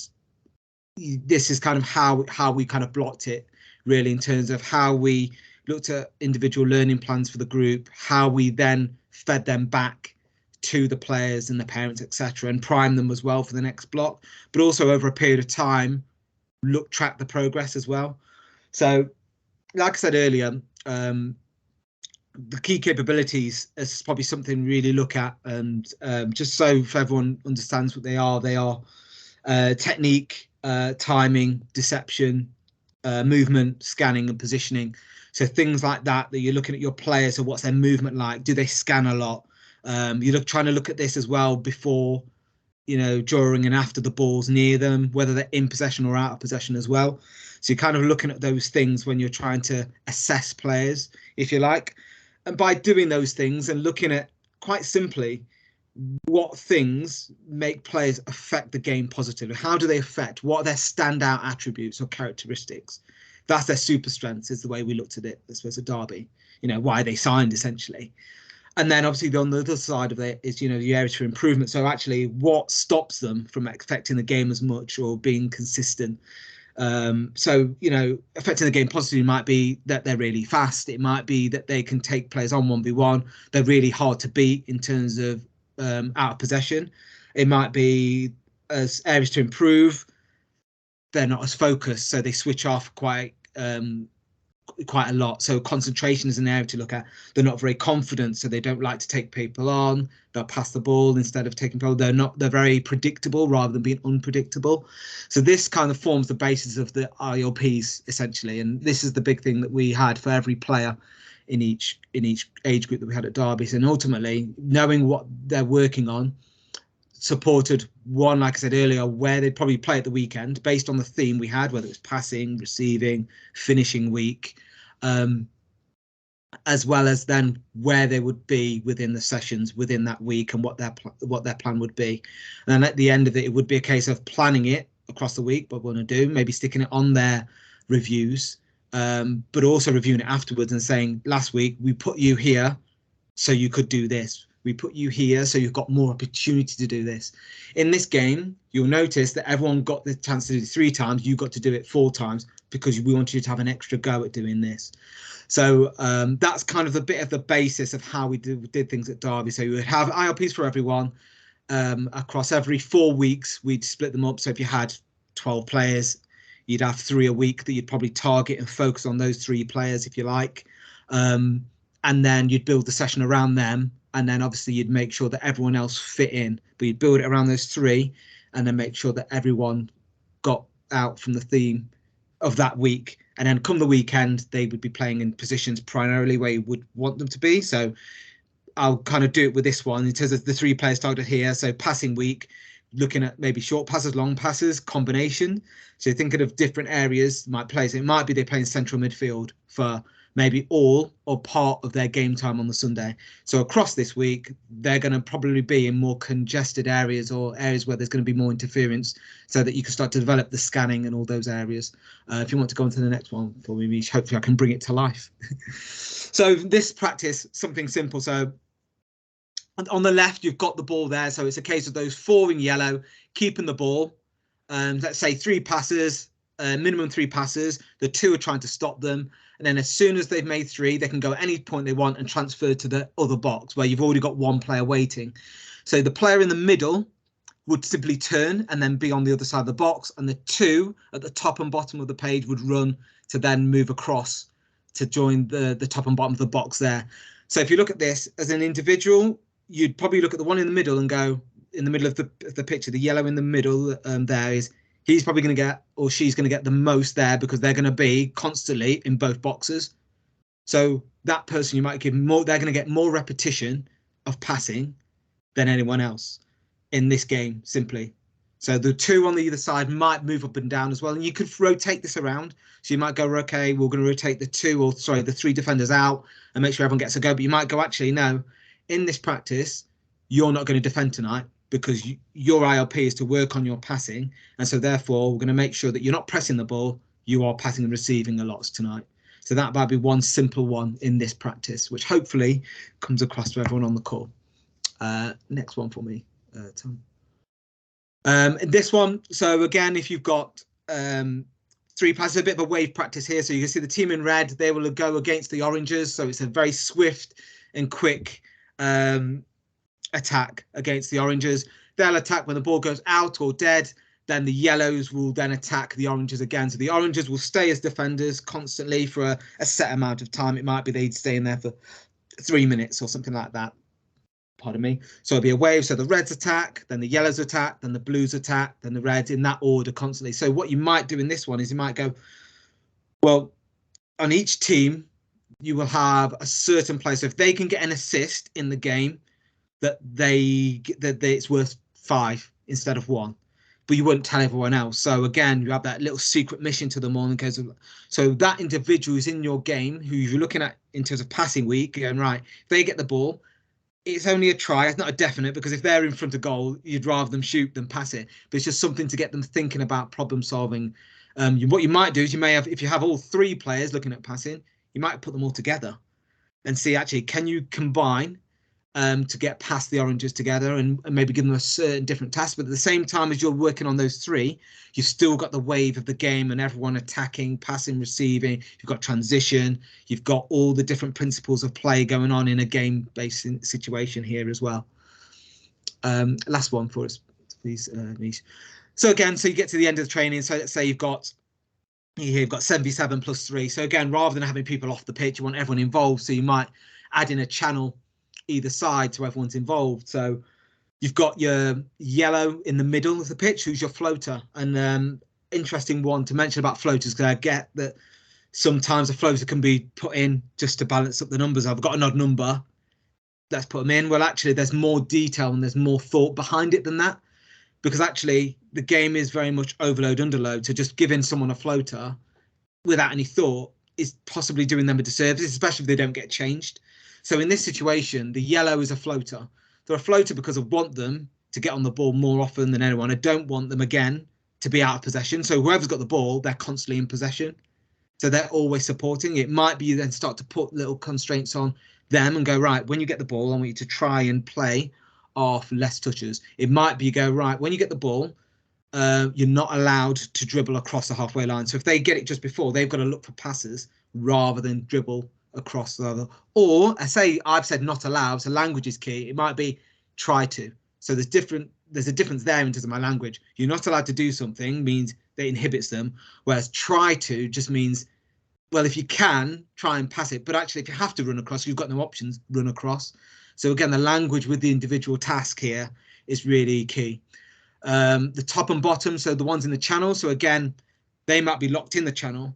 this is kind of how we kind of blocked it really in terms of how we looked at individual learning plans for the group, how we then fed them back to the players and the parents, etc., and prime them as well for the next block, but also over a period of time, track the progress as well. So like I said earlier, the key capabilities is probably something we really look at, and just so for everyone understands what they are technique, timing, deception, movement, scanning and positioning. So things like that you're looking at your players. So what's their movement like? Do they scan a lot? You're trying to look at this as well before, during and after the ball's near them, whether they're in possession or out of possession as well. So you're kind of looking at those things when you're trying to assess players, if you like. And by doing those things and looking at quite simply what things make players affect the game positively, how do they affect, what are their standout attributes or characteristics? That's their super strengths, is the way we looked at it, I suppose, at Derby, why they signed essentially. And then obviously on the other side of it is, the areas for improvement. So actually what stops them from affecting the game as much or being consistent. So, affecting the game positively might be that they're really fast. It might be that they can take players on 1v1. They're really hard to beat in terms of out of possession. It might be as areas to improve. They're not as focused, so they switch off quite a lot. So concentration is an area to look at. They're not very confident, so they don't like to take people on. They'll pass the ball instead of taking people. They're very predictable rather than being unpredictable. So this kind of forms the basis of the ILPs essentially, and this is the big thing that we had for every player in each age group that we had at Derby. And ultimately knowing what they're working on supported one, like I said earlier, where they'd probably play at the weekend based on the theme we had, whether it was passing, receiving, finishing week, as well as then where they would be within the sessions within that week and what their plan would be. And then at the end of it, it would be a case of planning it across the week, what we want to do, maybe sticking it on their reviews, but also reviewing it afterwards and saying, last week we put you here so you could do this. We put you here so you've got more opportunity to do this. In this game, you'll notice that everyone got the chance to do it 3 times. You got to do it 4 times because we wanted you to have an extra go at doing this. So that's kind of a bit of the basis of how we did things at Derby. So you would have ILPs for everyone. Across every 4 weeks, we'd split them up. So if you had 12 players, you'd have 3 a week that you'd probably target and focus on those 3 players, if you like. And then you'd build the session around them. And then obviously you'd make sure that everyone else fit in, but you'd build it around those 3 and then make sure that everyone got out from the theme of that week. And then come the weekend, they would be playing in positions primarily where you would want them to be. So I'll kind of do it with this one in terms of the 3 players targeted here. So passing week, looking at maybe short passes, long passes, combination. So thinking of different areas might play. So it might be they play in central midfield for maybe all or part of their game time on the Sunday. So across this week, they're going to probably be in more congested areas or areas where there's going to be more interference so that you can start to develop the scanning and all those areas. If you want to go on to the next one for me, Mish, hopefully I can bring it to life. So this practice, something simple. So on the left, you've got the ball there. So it's a case of those 4 in yellow, keeping the ball. Let's say 3 passes minimum 3 passes. The 2 are trying to stop them. And then as soon as they've made 3, they can go at any point they want and transfer to the other box where you've already got 1 player waiting. So the player in the middle would simply turn and then be on the other side of the box. And the 2 at the top and bottom of the page would run to then move across to join the top and bottom of the box there. So if you look at this as an individual, you'd probably look at the one in the middle and go, in the middle of the picture, the yellow in the middle there is, he's probably going to get, or she's going to get the most there because they're going to be constantly in both boxes. So that person you might give more, they're going to get more repetition of passing than anyone else in this game, simply. So the 2 on the either side might move up and down as well. And you could rotate this around. So you might go, okay, we're going to rotate the 3 defenders out and make sure everyone gets a go. But you might go, actually, no, in this practice, you're not going to defend tonight because your ILP is to work on your passing. And so therefore, we're going to make sure that you're not pressing the ball. You are passing and receiving a lot tonight. So that might be one simple one in this practice, which hopefully comes across to everyone on the call. Next one for me, Tom. This one, so again, if you've got 3 passes, a bit of a wave practice here. So you can see the team in red, they will go against the oranges. So it's a very swift and quick attack against the oranges. They'll attack when the ball goes out or dead. Then the yellows will then attack the oranges again. So the oranges will stay as defenders constantly for a set amount of time. It might be they'd stay in there for 3 minutes or something like that. Pardon me. So it'll be a wave. So the reds attack, then the yellows attack, then the blues attack, then the reds, in that order constantly. So what you might do in this one is you might go, well, on each team, you will have a certain player. So if they can get an assist in the game, that it's worth 5 instead of 1. But you wouldn't tell everyone else. So again, you have that little secret mission to them all. And goes, so that individual is in your game who you're looking at in terms of passing week, going, right, if they get the ball, it's only a try. It's not a definite, because if they're in front of goal, you'd rather them shoot than pass it. But it's just something to get them thinking about problem solving. What you might do is you may have, if you have all 3 players looking at passing, you might put them all together and see, actually, can you combine to get past the oranges together and maybe give them a certain different task. But at the same time as you're working on those 3, you've still got the wave of the game and everyone attacking, passing, receiving. You've got transition. You've got all the different principles of play going on in a game-based situation here as well. Last one for us, please, Nish. So again, so you get to the end of the training. So let's say you've got 7v7 plus 3. So again, rather than having people off the pitch, you want everyone involved. So you might add in a channel either side so everyone's involved. So you've got your yellow in the middle of the pitch, who's your floater. And interesting one to mention about floaters, because I get that sometimes a floater can be put in just to balance up the numbers. I've got an odd number, let's put them in. Well, actually, there's more detail and there's more thought behind it than that, because actually the game is very much overload, underload. So just giving someone a floater without any thought is possibly doing them a disservice, especially if they don't get changed. So in this situation, the yellow is a floater. They're a floater because I want them to get on the ball more often than anyone. I don't want them, again, to be out of possession. So whoever's got the ball, they're constantly in possession. So they're always supporting. It might be you then start to put little constraints on them and go, right, when you get the ball, I want you to try and play off less touches. It might be you go, right, when you get the ball, you're not allowed to dribble across the halfway line. So if they get it just before, they've got to look for passes rather than dribble across the other. Or I say I've said not allowed, so language is key. It might be try to. So there's a difference there in terms of my language. You're not allowed to do something means that inhibits them, whereas try to just means, well, if you can, try and pass it. But actually, if you have to run across, you've got no options, run across. So again, the language with the individual task here is really key. The top and bottom, so the ones in the channel. So again, they might be locked in the channel,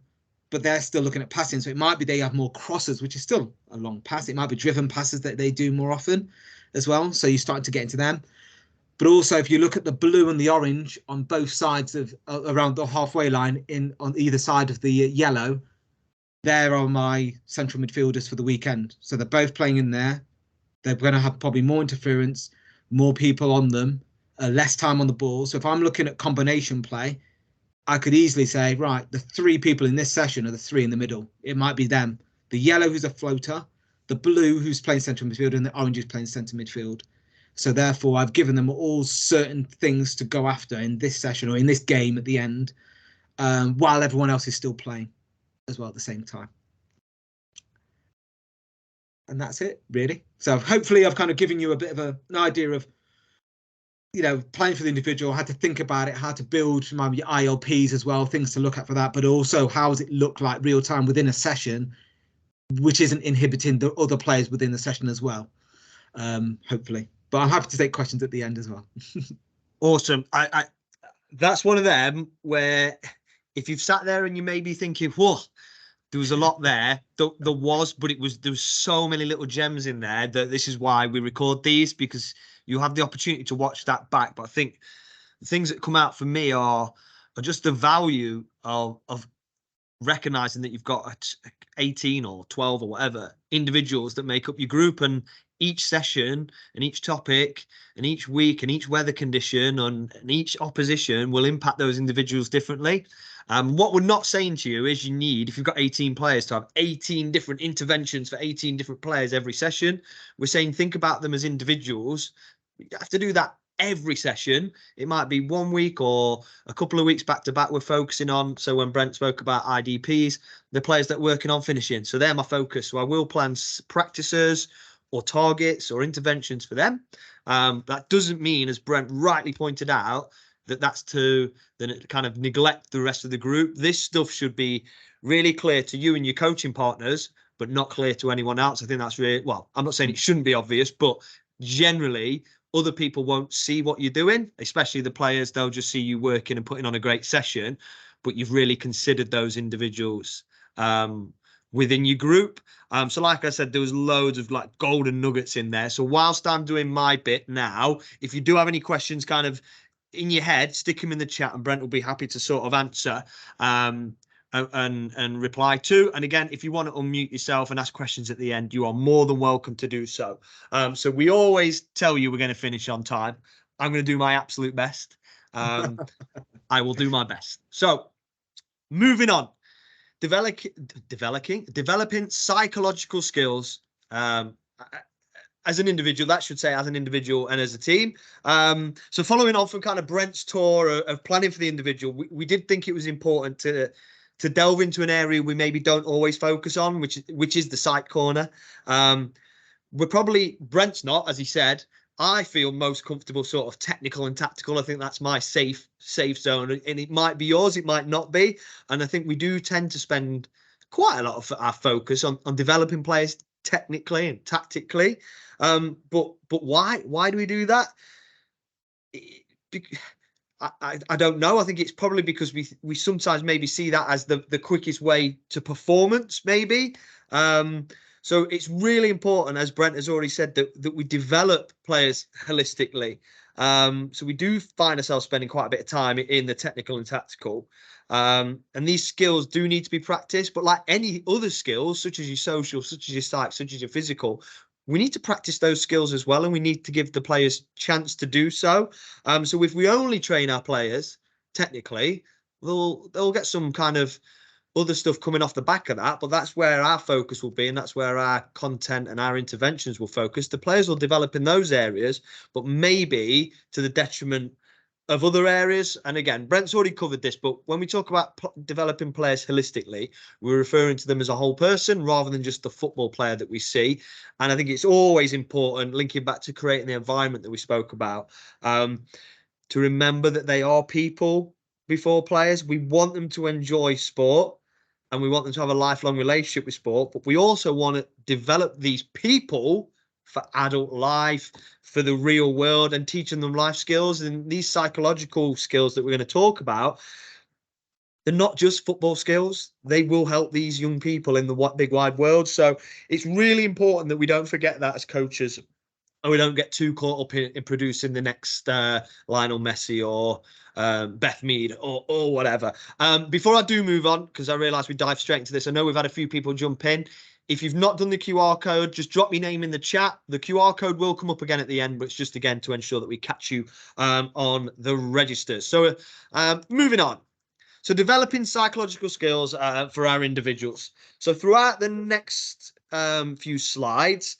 but they're still looking at passing. So it might be they have more crosses, which is still a long pass. It might be driven passes that they do more often as well. So you start to get into them. But also, if you look at the blue and the orange on both sides of around the halfway line on either side of the yellow, there are my central midfielders for the weekend. So they're both playing in there. They're going to have probably more interference, more people on them, less time on the ball. So if I'm looking at combination play, I could easily say, right, the 3 people in this session are the 3 in the middle. It might be them. The yellow, who's a floater, the blue, who's playing central midfield, and the orange, who's playing centre midfield. So therefore, I've given them all certain things to go after in this session or in this game at the end. while everyone else is still playing as well at the same time. And that's it, really. So hopefully I've kind of given you a bit of an idea of, you know, playing for the individual, how to think about it, how to build my ILPs as well, things to look at for that, but also how does it look like real time within a session, which isn't inhibiting the other players within the session as well, hopefully. But I'm happy to take questions at the end as well. Awesome. I that's one of them where if you've sat there and you may be thinking, whoa, there was a lot there. There was, but there was so many little gems in there that this is why we record these, because you have the opportunity to watch that back. But I think the things that come out for me are just the value of recognizing that you've got 18 or 12 or whatever individuals that make up your group, and each session and each topic and each week and each weather condition and each opposition will impact those individuals differently. What we're not saying to you is you need, if you've got 18 players, to have 18 different interventions for 18 different players every session. We're saying think about them as individuals. You have to do that every session. It might be 1 week or a couple of weeks back to back we're focusing on. So when Brent spoke about IDPs, the players that are working on finishing, so they're my focus. So I will plan practices or targets or interventions for them. That doesn't mean, as Brent rightly pointed out, that's to then kind of neglect the rest of the group. This stuff should be really clear to you and your coaching partners, but not clear to anyone else. I think that's really, well, I'm not saying it shouldn't be obvious, but generally other people won't see what you're doing, especially the players. They'll just see you working and putting on a great session, but you've really considered those individuals within your group. So like I said, there was loads of like golden nuggets in there. So whilst I'm doing my bit now, if you do have any questions kind of in your head, stick them in the chat and Brent will be happy to sort of answer and reply to. And again, if you want to unmute yourself and ask questions at the end, you are more than welcome to do so. So we always tell you we're going to finish on time. I'm going to do my absolute best. I will do my best. So moving on, developing psychological skills as an individual, that should say as an individual and as a team. So following on from kind of Brent's tour of planning for the individual, we did think it was important to delve into an area we maybe don't always focus on, which is the sight corner. We're probably, Brent's not, as he said. I feel most comfortable sort of technical and tactical. I think that's my safe zone, and it might be yours, it might not be. And I think we do tend to spend quite a lot of our focus on developing players technically and tactically. But why do we do that? I don't know. I think it's probably because we sometimes maybe see that as the quickest way to performance, maybe. So it's really important, as Brent has already said, that we develop players holistically. So we do find ourselves spending quite a bit of time in the technical and tactical. And these skills do need to be practiced, but like any other skills, such as your social, such as your psych, such as your physical, we need to practice those skills as well, and we need to give the players chance to do so. So if we only train our players technically, they'll get some kind of other stuff coming off the back of that, but that's where our focus will be, and that's where our content and our interventions will focus. The players will develop in those areas, but maybe to the detriment of other areas. And again, Brent's already covered this, but when we talk about developing players holistically, we're referring to them as a whole person rather than just the football player that we see. And I think it's always important, linking back to creating the environment that we spoke about, to remember that they are people before players. We want them to enjoy sport, and we want them to have a lifelong relationship with sport, but we also want to develop these people for adult life, for the real world, and teaching them life skills. And these psychological skills that we're going to talk about, they're not just football skills. They will help these young people in the big wide world. So it's really important that we don't forget that as coaches, and we don't get too caught up in producing the next Lionel Messi or Beth Mead or whatever. Before I do move on, because I realise we dive straight into this, I know we've had a few people jump in. If you've not done the QR code, just drop your name in the chat. The QR code will come up again at the end, but it's just, again, to ensure that we catch you on the registers. So moving on. So developing psychological skills for our individuals. So throughout the next few slides,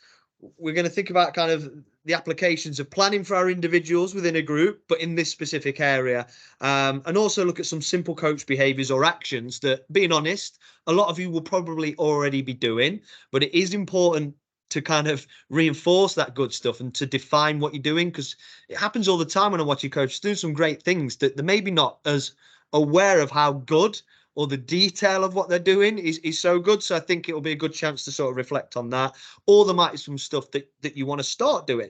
we're going to think about kind of the applications of planning for our individuals within a group, but in this specific area, and also look at some simple coach behaviors or actions that, being honest, a lot of you will probably already be doing, but it is important to kind of reinforce that good stuff and to define what you're doing, because it happens all the time when I watch your coaches do some great things that they're maybe not as aware of how good, or the detail of what they're doing is so good. So I think it'll be a good chance to sort of reflect on that. Or there might be some stuff that you want to start doing.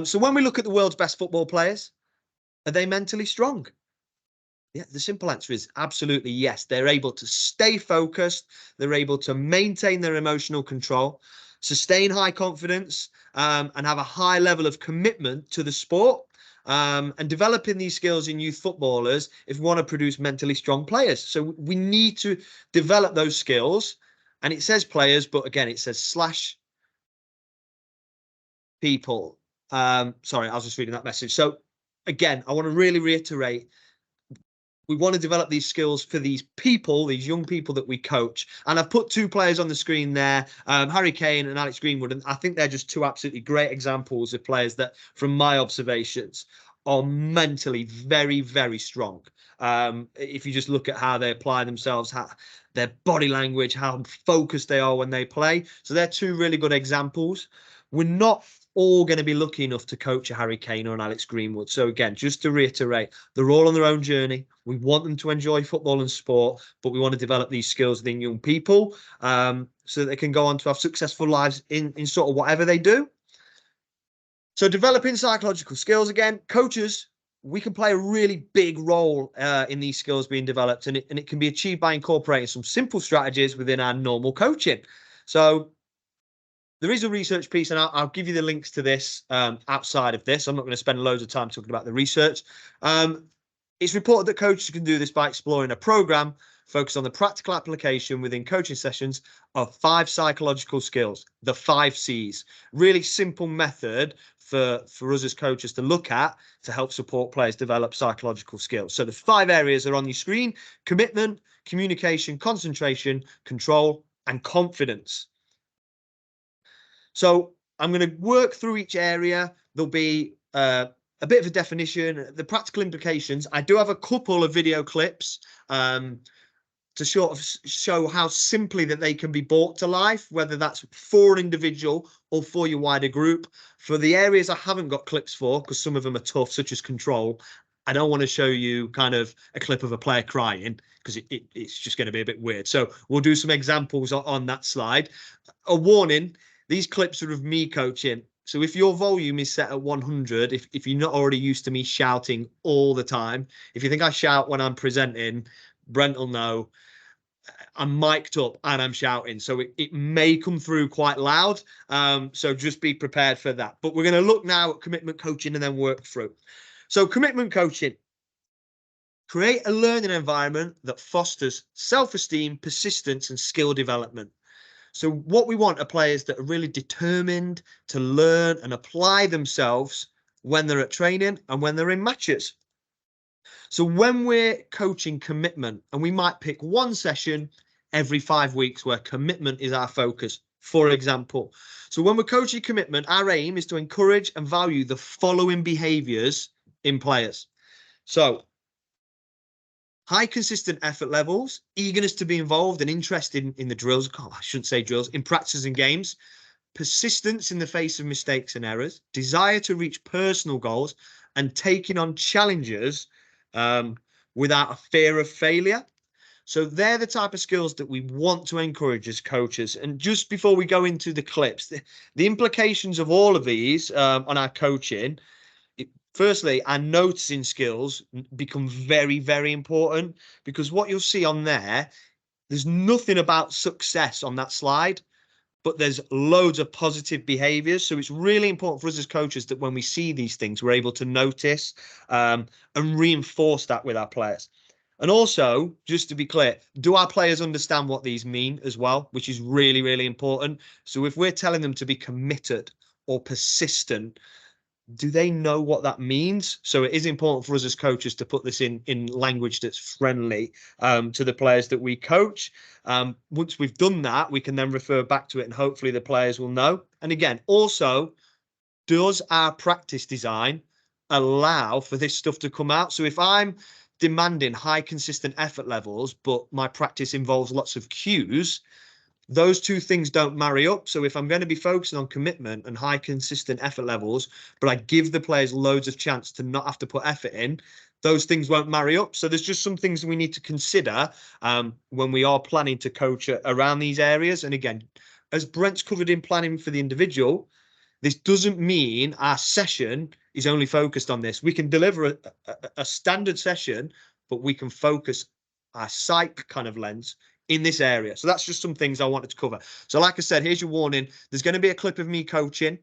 So when we look at the world's best football players, are they mentally strong? Yeah, the simple answer is absolutely yes. They're able to stay focused. They're able to maintain their emotional control, sustain high confidence, and have a high level of commitment to the sport. And developing these skills in youth footballers if we want to produce mentally strong players. So we need to develop those skills. And it says players, but again, it says slash people. Sorry, I was just reading that message. So again, I want to really reiterate, we want to develop these skills for these people, these young people that we coach. And I've put two players on the screen there, Harry Kane and Alex Greenwood. And I think they're just two absolutely great examples of players that, from my observations, are mentally very, very strong. If you just look at how they apply themselves, how their body language, how focused they are when they play. So they're two really good examples. We're not all going to be lucky enough to coach a Harry Kane or an Alex Greenwood. So again, just to reiterate, they're all on their own journey. We want them to enjoy football and sport, but we want to develop these skills within young people, so that they can go on to have successful lives in sort of whatever they do. So developing psychological skills, again, coaches, we can play a really big role in these skills being developed, and it can be achieved by incorporating some simple strategies within our normal coaching. So there is a research piece, and I'll give you the links to this outside of this. I'm not going to spend loads of time talking about the research. It's reported that coaches can do this by exploring a program focused on the practical application within coaching sessions of 5 psychological skills, the 5 C's. Really simple method for us as coaches to look at to help support players develop psychological skills. So the 5 areas are on your screen: commitment, communication, concentration, control, and confidence. So I'm going to work through each area. There'll be a bit of a definition, the practical implications. I do have a couple of video clips to sort of show how simply that they can be brought to life, whether that's for an individual or for your wider group. For the areas I haven't got clips for, because some of them are tough, such as control, I don't want to show you kind of a clip of a player crying, because it's just going to be a bit weird. So we'll do some examples on that slide. A warning, these clips are of me coaching. So if your volume is set at 100, if you're not already used to me shouting all the time, if you think I shout when I'm presenting, Brent will know I'm mic'd up and I'm shouting. So it may come through quite loud. So just be prepared for that. But we're going to look now at commitment coaching and then work through. So commitment coaching. Create a learning environment that fosters self-esteem, persistence, and skill development. So what we want are players that are really determined to learn and apply themselves when they're at training and when they're in matches. So when we're coaching commitment, and we might pick one session every 5 weeks where commitment is our focus, for example. So when we're coaching commitment, our aim is to encourage and value the following behaviors in players. So high consistent effort levels, eagerness to be involved and interested in the drills. Oh, I shouldn't say drills, in practices and games. Persistence in the face of mistakes and errors. Desire to reach personal goals and taking on challenges without a fear of failure. So they're the type of skills that we want to encourage as coaches. And just before we go into the clips, the implications of all of these on our coaching, firstly, our noticing skills become very, very important, because what you'll see on there's nothing about success on that slide, but there's loads of positive behaviors. So it's really important for us as coaches that when we see these things, we're able to notice and reinforce that with our players. And also, just to be clear, do our players understand what these mean as well, which is really, really important. So if we're telling them to be committed or persistent, do they know what that means? So it is important for us as coaches to put this in language that's friendly to the players that we coach. Once we've done that, we can then refer back to it, and hopefully the players will know. And again, also, does our practice design allow for this stuff to come out? So if I'm demanding high consistent effort levels, but my practice involves lots of cues, those two things don't marry up. So if I'm going to be focusing on commitment and high consistent effort levels, but I give the players loads of chance to not have to put effort in, those things won't marry up. So there's just some things we need to consider when we are planning to coach around these areas. And again, as Brent's covered in planning for the individual, this doesn't mean our session is only focused on this. We can deliver a standard session, but we can focus our psych kind of lens in this area. So that's just some things I wanted to cover. So like I said, here's your warning. There's going to be a clip of me coaching.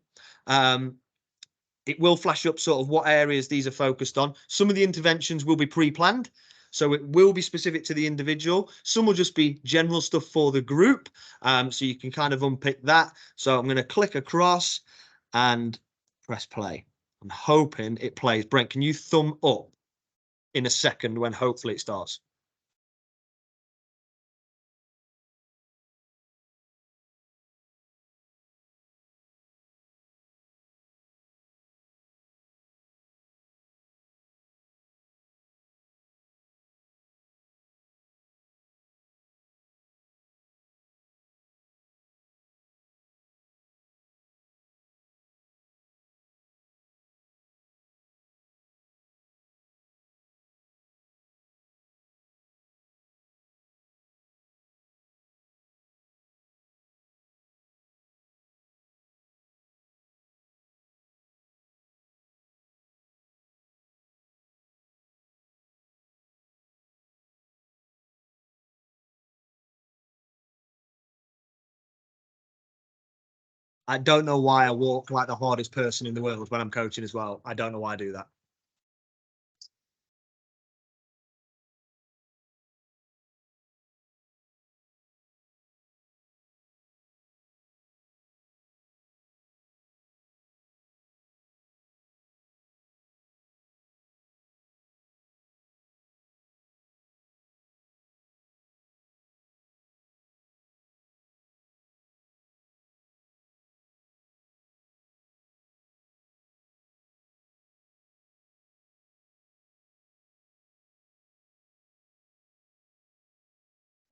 It will flash up sort of what areas these are focused on. Some of the interventions will be pre-planned, so it will be specific to the individual. Some will just be general stuff for the group, so you can kind of unpick that. So I'm going to click across and press play. I'm hoping it plays. Brent, can you thumb up in a second when hopefully it starts? I don't know why I walk like the hardest person in the world when I'm coaching as well. I don't know why I do that.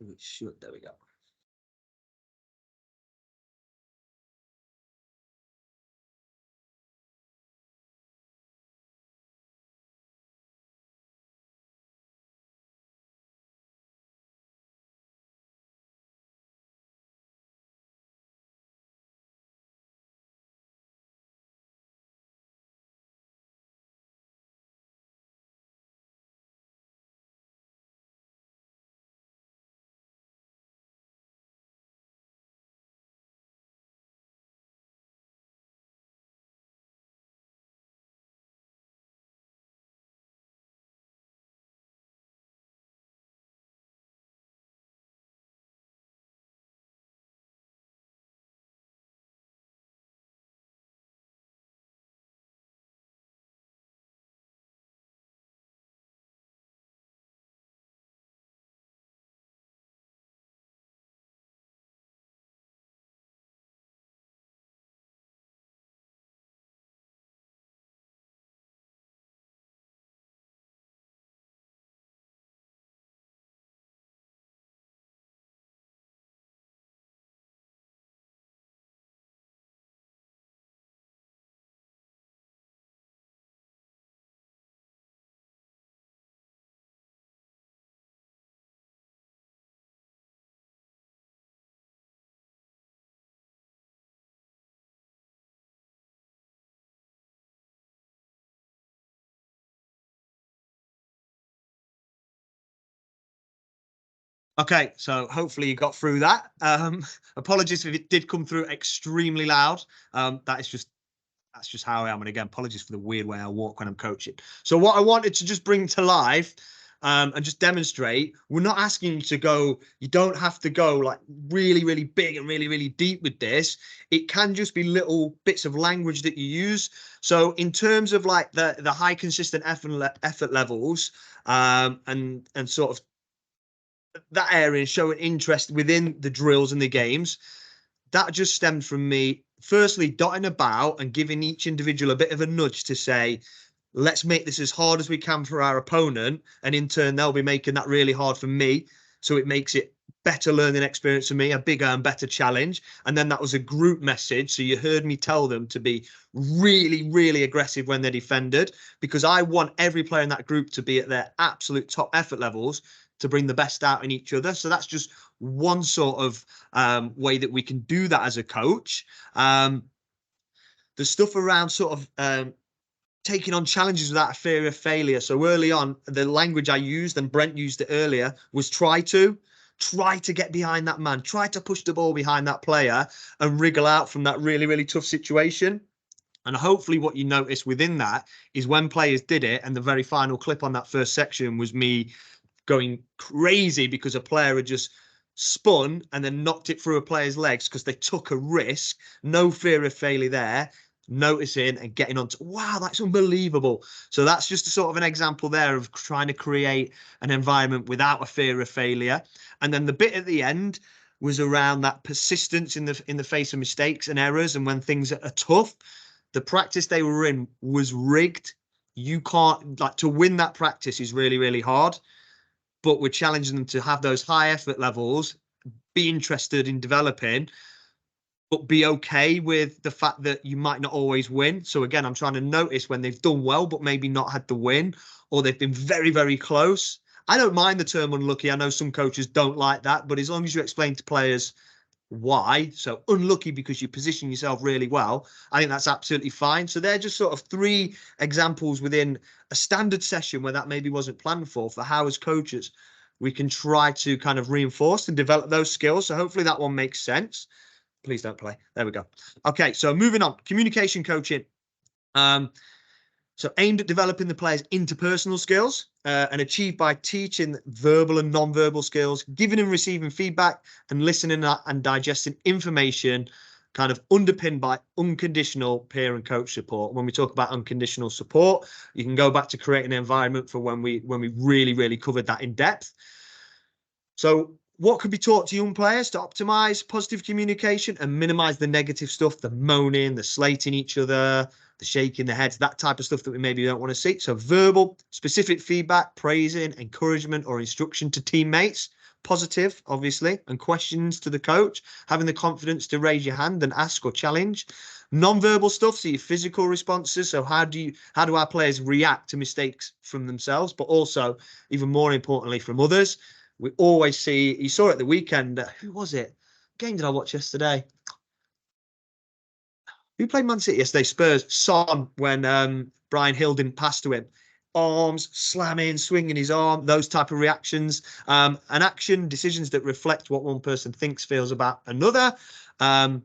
It should. There we go. Okay, so hopefully you got through that. Apologies if it did come through extremely loud. That's just how I am. And again, apologies for the weird way I walk when I'm coaching. So what I wanted to just bring to life and just demonstrate. We're not asking you to go, you don't have to go like really, really big and really, really deep with this. It can just be little bits of language that you use. So in terms of like the high consistent effort levels, and sort of that area, showing interest within the drills and the games, that just stemmed from me firstly dotting about and giving each individual a bit of a nudge to say, let's make this as hard as we can for our opponent, and in turn they'll be making that really hard for me, so it makes it better learning experience for me, a bigger and better challenge. And then that was a group message, so you heard me tell them to be really, really aggressive when they defended, because I want every player in that group to be at their absolute top effort levels to bring the best out in each other. So that's just one sort of way that we can do that as a coach. The stuff around sort of taking on challenges without a fear of failure. So early on, the language I used, and Brent used it earlier, was try to get behind that man, try to push the ball behind that player and wriggle out from that really, really tough situation. And hopefully what you notice within that is when players did it, and the very final clip on that first section was me going crazy because a player had just spun and then knocked it through a player's legs because they took a risk. No fear of failure there. Noticing and getting on to, wow, that's unbelievable. So that's just a sort of an example there of trying to create an environment without a fear of failure. And then the bit at the end was around that persistence in the face of mistakes and errors, and when things are tough. The practice they were in was rigged. You can't, like, to win that practice is really, really hard, but we're challenging them to have those high effort levels, be interested in developing, but be okay with the fact that you might not always win. So again, I'm trying to notice when they've done well, but maybe not had the win, or they've been very, very close. I don't mind the term unlucky. I know some coaches don't like that, but as long as you explain to players why, so unlucky because you position yourself really well, I think that's absolutely fine. So they're just sort of 3 examples within a standard session where that maybe wasn't planned for how as coaches we can try to kind of reinforce and develop those skills. So hopefully that one makes sense. Please don't play. There we go. Okay, so moving on. Communication coaching. So aimed at developing the players' interpersonal skills, and achieved by teaching verbal and non-verbal skills, giving and receiving feedback, and listening and digesting information, kind of underpinned by unconditional peer and coach support. When we talk about unconditional support, you can go back to creating an environment for when we really, really covered that in depth. So what could be taught to young players to optimize positive communication and minimize the negative stuff, the moaning, the slating each other, the shaking the heads, that type of stuff that we maybe don't want to see. So verbal, specific feedback, praising, encouragement or instruction to teammates, positive, obviously, and questions to the coach, having the confidence to raise your hand and ask or challenge. Non-verbal stuff, so your physical responses. So how do our players react to mistakes from themselves, but also, even more importantly, from others? We always see, you saw it at the weekend, who was it? What game did I watch yesterday? Who played Man City yesterday? Spurs. Son, when Brian Hill didn't pass to him. Arms, slamming, swinging his arm, those type of reactions. And action, decisions that reflect what one person thinks, feels about another. And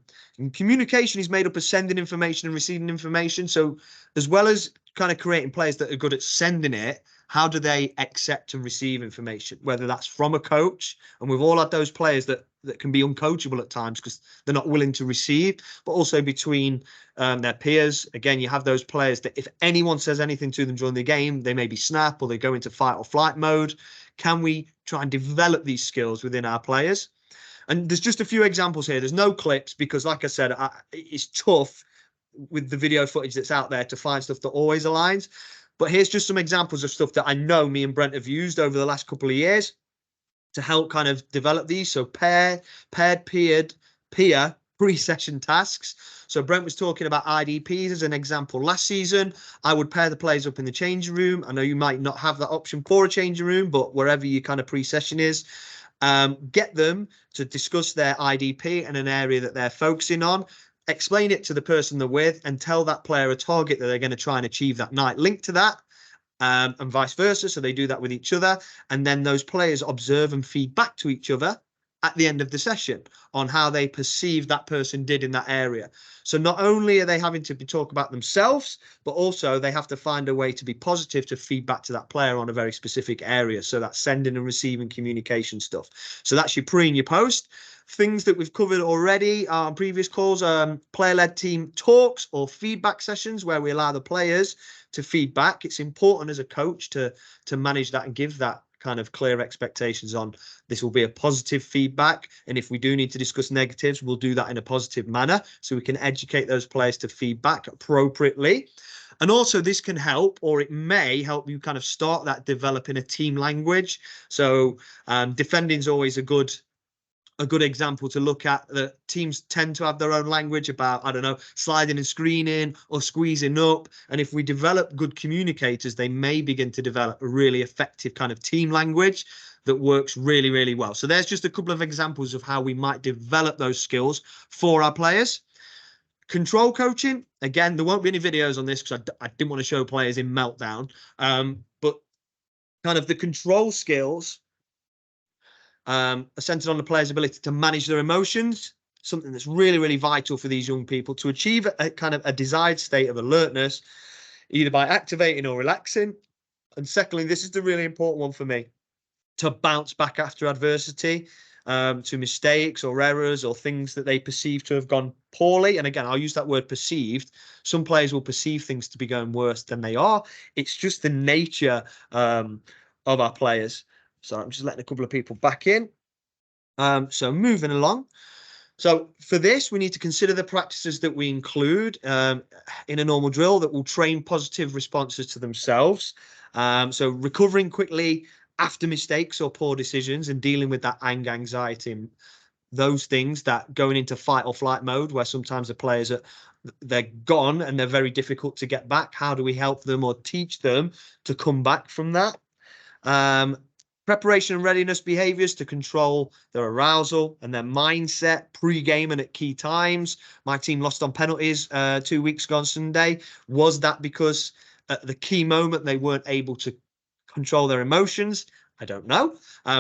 communication is made up of sending information and receiving information. So as well as kind of creating players that are good at sending it, how do they accept and receive information, whether that's from a coach? And we've all had those players that can be uncoachable at times because they're not willing to receive, but also between their peers. Again, you have those players that if anyone says anything to them during the game, they maybe snap or they go into fight or flight mode. Can we try and develop these skills within our players? And there's just a few examples here. There's no clips because, like I said, it's tough with the video footage that's out there to find stuff that always aligns. But here's just some examples of stuff that I know me and Brent have used over the last couple of years to help kind of develop these. So paired, peer pre-session tasks. So Brent was talking about IDPs as an example last season. I would pair the players up in the changing room. I know you might not have that option for a changing room, but wherever your kind of pre-session is, get them to discuss their IDP and an area that they're focusing on. Explain it to the person they're with and tell that player a target that they're going to try and achieve that night. Link to that, and vice versa. So they do that with each other. And then those players observe and feed back to each other at the end of the session on how they perceive that person did in that area. So not only are they having to talk about themselves, but also they have to find a way to be positive to feed back to that player on a very specific area. So that's sending and receiving communication stuff. So that's your pre and your post. Things that we've covered already on previous calls, player-led team talks or feedback sessions where we allow the players to feedback. It's important as a coach to manage that and give that kind of clear expectations on this will be a positive feedback. And if we do need to discuss negatives, we'll do that in a positive manner so we can educate those players to feedback appropriately. And also this can help, or it may help you kind of start that developing a team language. So defending is always a good example to look at. The teams tend to have their own language about, I don't know, sliding and screening or squeezing up. And if we develop good communicators, they may begin to develop a really effective kind of team language that works really, really well. So there's just a couple of examples of how we might develop those skills for our players. Control coaching, again, there won't be any videos on this because I didn't want to show players in meltdown. But kind of the control skills are centered on the player's ability to manage their emotions, something that's really, really vital for these young people to achieve a kind of a desired state of alertness, either by activating or relaxing. And secondly, this is the really important one for me, to bounce back after adversity, to mistakes or errors or things that they perceive to have gone poorly. And again, I'll use that word perceived. Some players will perceive things to be going worse than they are. It's just the nature of our players. So I'm just letting a couple of people back in. So moving along. So for this, we need to consider the practices that we include in a normal drill that will train positive responses to themselves. So recovering quickly after mistakes or poor decisions and dealing with that anger, anxiety, and those things that going into fight or flight mode, where sometimes the players they're gone and they're very difficult to get back. How do we help them or teach them to come back from that? Preparation and readiness behaviors to control their arousal and their mindset pre-game and at key times. My team lost on penalties 2 weeks ago on Sunday. Was that because at the key moment they weren't able to control their emotions? I don't know.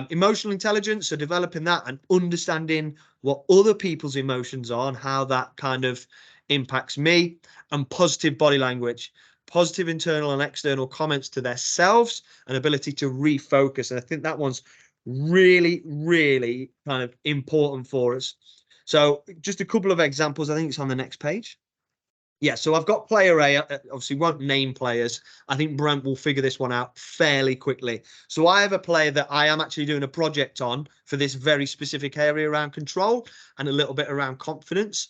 Emotional intelligence, so developing that and understanding what other people's emotions are and how that kind of impacts me. And positive body language. Positive internal and external comments to themselves and ability to refocus. And I think that one's really, really kind of important for us. So just a couple of examples. I think it's on the next page. Yeah, so I've got player A, obviously won't name players. I think Brent will figure this one out fairly quickly. So I have a player that I am actually doing a project on for this very specific area around control and a little bit around confidence.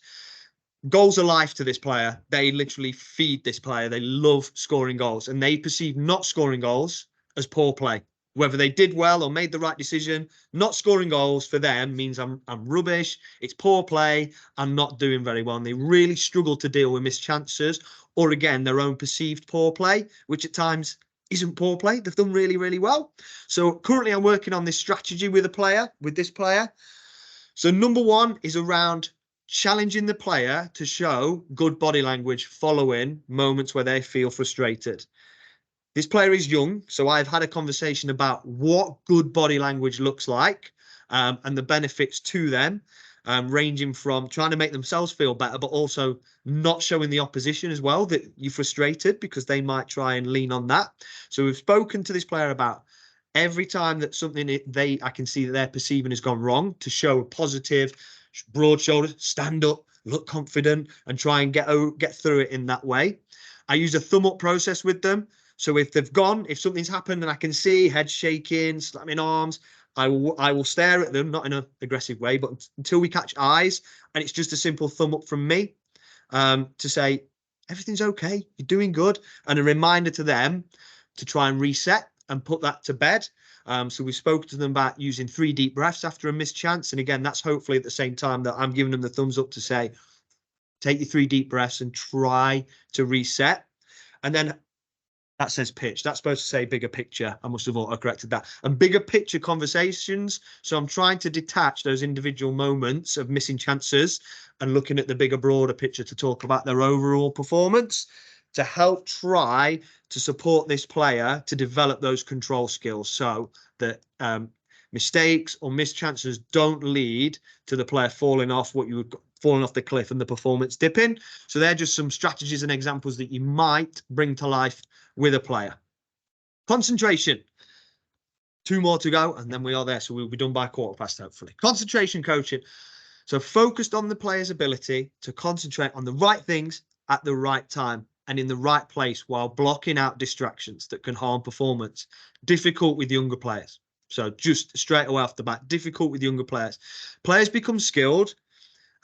Goals are life to this player. They literally feed this player. They love scoring goals and they perceive not scoring goals as poor play. Whether they did well or made the right decision, not scoring goals for them means I'm rubbish. It's poor play. I'm not doing very well. And they really struggle to deal with missed chances or, again, their own perceived poor play, which at times isn't poor play. They've done really, really well. So currently I'm working on this strategy with this player. So number one is around challenging the player to show good body language following moments where they feel frustrated. This player is young, so I've had a conversation about what good body language looks like and the benefits to them, ranging from trying to make themselves feel better, but also not showing the opposition as well that you're frustrated because they might try and lean on that. So we've spoken to this player about every time that something I can see that they're perceiving has gone wrong, to show a positive, broad shoulders, stand up, look confident, and try and get through it in that way. I use a thumb up process with them. So if something's happened and I can see head shaking, slamming arms, I will stare at them, not in an aggressive way, but until we catch eyes. And it's just a simple thumb up from me to say, everything's okay, you're doing good. And a reminder to them to try and reset and put that to bed. So we've spoken to them about using 3 deep breaths after a missed chance. And again, that's hopefully at the same time that I'm giving them the thumbs up to say, take your 3 deep breaths and try to reset. And then that says pitch. That's supposed to say bigger picture. I must have auto-corrected that. And bigger picture conversations. So I'm trying to detach those individual moments of missing chances and looking at the bigger, broader picture to talk about their overall performance to help try to support this player to develop those control skills so that Mistakes or missed chances don't lead to the player falling off the cliff and the performance dipping. So they're just some strategies and examples that you might bring to life with a player. Concentration. 2 more to go, and then we are there. So we'll be done by 1:15, hopefully. Concentration coaching. So focused on the player's ability to concentrate on the right things at the right time and in the right place while blocking out distractions that can harm performance. Difficult with younger players. So just straight away off the bat, difficult with younger players. Players become skilled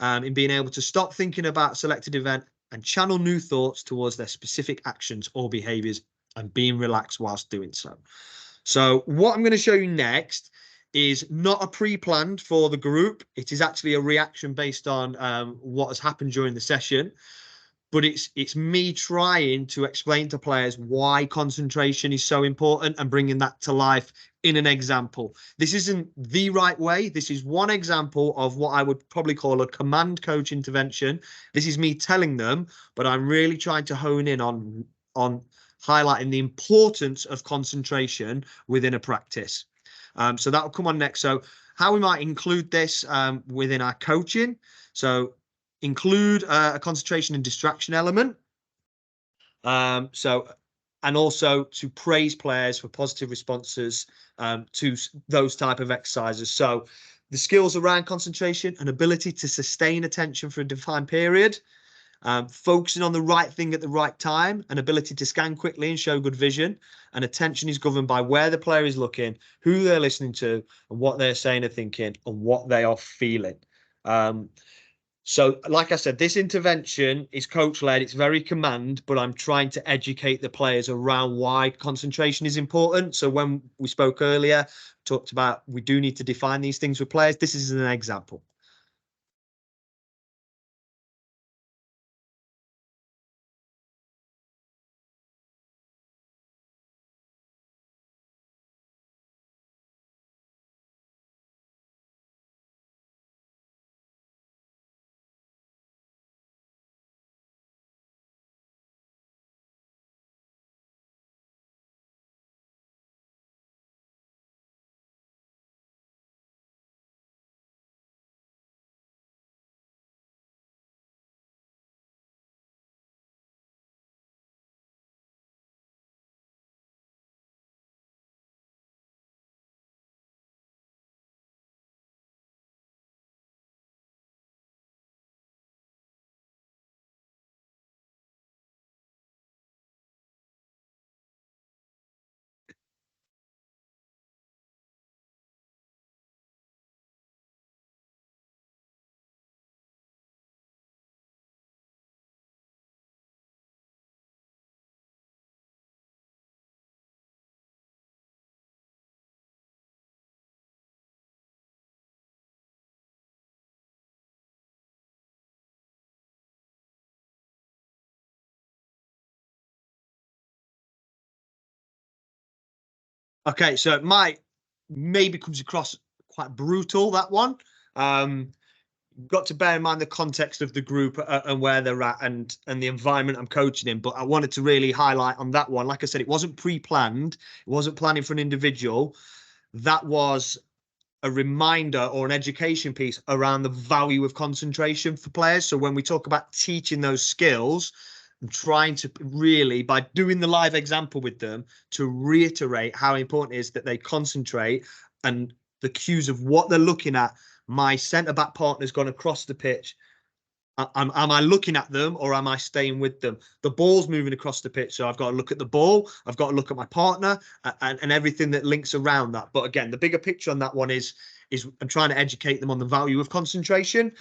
in being able to stop thinking about a selected event and channel new thoughts towards their specific actions or behaviors and being relaxed whilst doing so. So what I'm going to show you next is not a pre-planned for the group. It is actually a reaction based on what has happened during the session. But it's me trying to explain to players why concentration is so important and bringing that to life in an example. This isn't the right way. This is one example of what I would probably call a command coach intervention. This is me telling them, but I'm really trying to hone in on highlighting the importance of concentration within a practice. So that will come on next. So how we might include this within our coaching. So include a concentration and distraction element. And also to praise players for positive responses to those type of exercises. So the skills around concentration and ability to sustain attention for a defined period, focusing on the right thing at the right time, and ability to scan quickly and show good vision. And attention is governed by where the player is looking, who they're listening to, and what they're saying or thinking, and what they are feeling. So, like I said, this intervention is coach-led. It's very command, but I'm trying to educate the players around why concentration is important. So when we spoke earlier, talked about we do need to define these things with players. This is an example. Okay, so it maybe comes across quite brutal, that one. Got to bear in mind the context of the group and where they're at and the environment I'm coaching in. But I wanted to really highlight on that one. Like I said, it wasn't pre-planned. It wasn't planning for an individual. That was a reminder or an education piece around the value of concentration for players. So when we talk about teaching those skills, I'm trying to really, by doing the live example with them, to reiterate how important it is that they concentrate and the cues of what they're looking at. My centre-back partner's gone across the pitch. Am I looking at them or am I staying with them? The ball's moving across the pitch, so I've got to look at the ball. I've got to look at my partner and everything that links around that. But again, the bigger picture on that one is I'm trying to educate them on the value of concentration.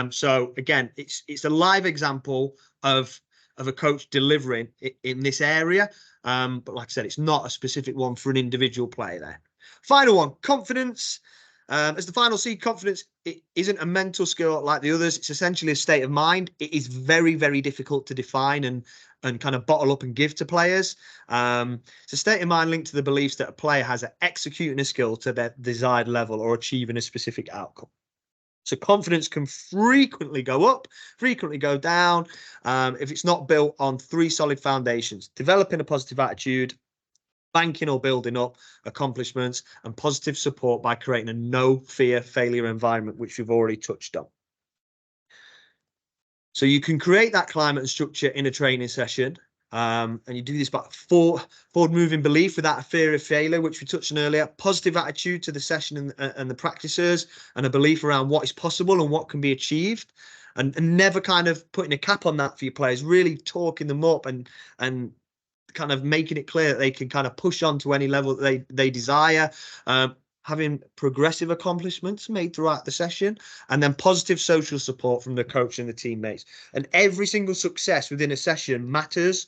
So again, it's a live example of a coach delivering in this area. But like I said, it's not a specific one for an individual player there. Final one, confidence. As the final C, confidence, it isn't a mental skill like the others. It's essentially a state of mind. It is very, very difficult to define and kind of bottle up and give to players. It's a state of mind linked to the beliefs that a player has at executing a skill to their desired level or achieving a specific outcome. So confidence can frequently go up, frequently go down, if it's not built on 3 solid foundations: developing a positive attitude, banking or building up accomplishments, and positive support by creating a no fear failure environment, which we've already touched on. So you can create that climate and structure in a training session. And you do this by forward moving belief without a fear of failure, which we touched on earlier, positive attitude to the session and the practices, and a belief around what is possible and what can be achieved, and never kind of putting a cap on that for your players, really talking them up and kind of making it clear that they can kind of push on to any level that they desire. Having progressive accomplishments made throughout the session, and then positive social support from the coach and the teammates. And every single success within a session matters,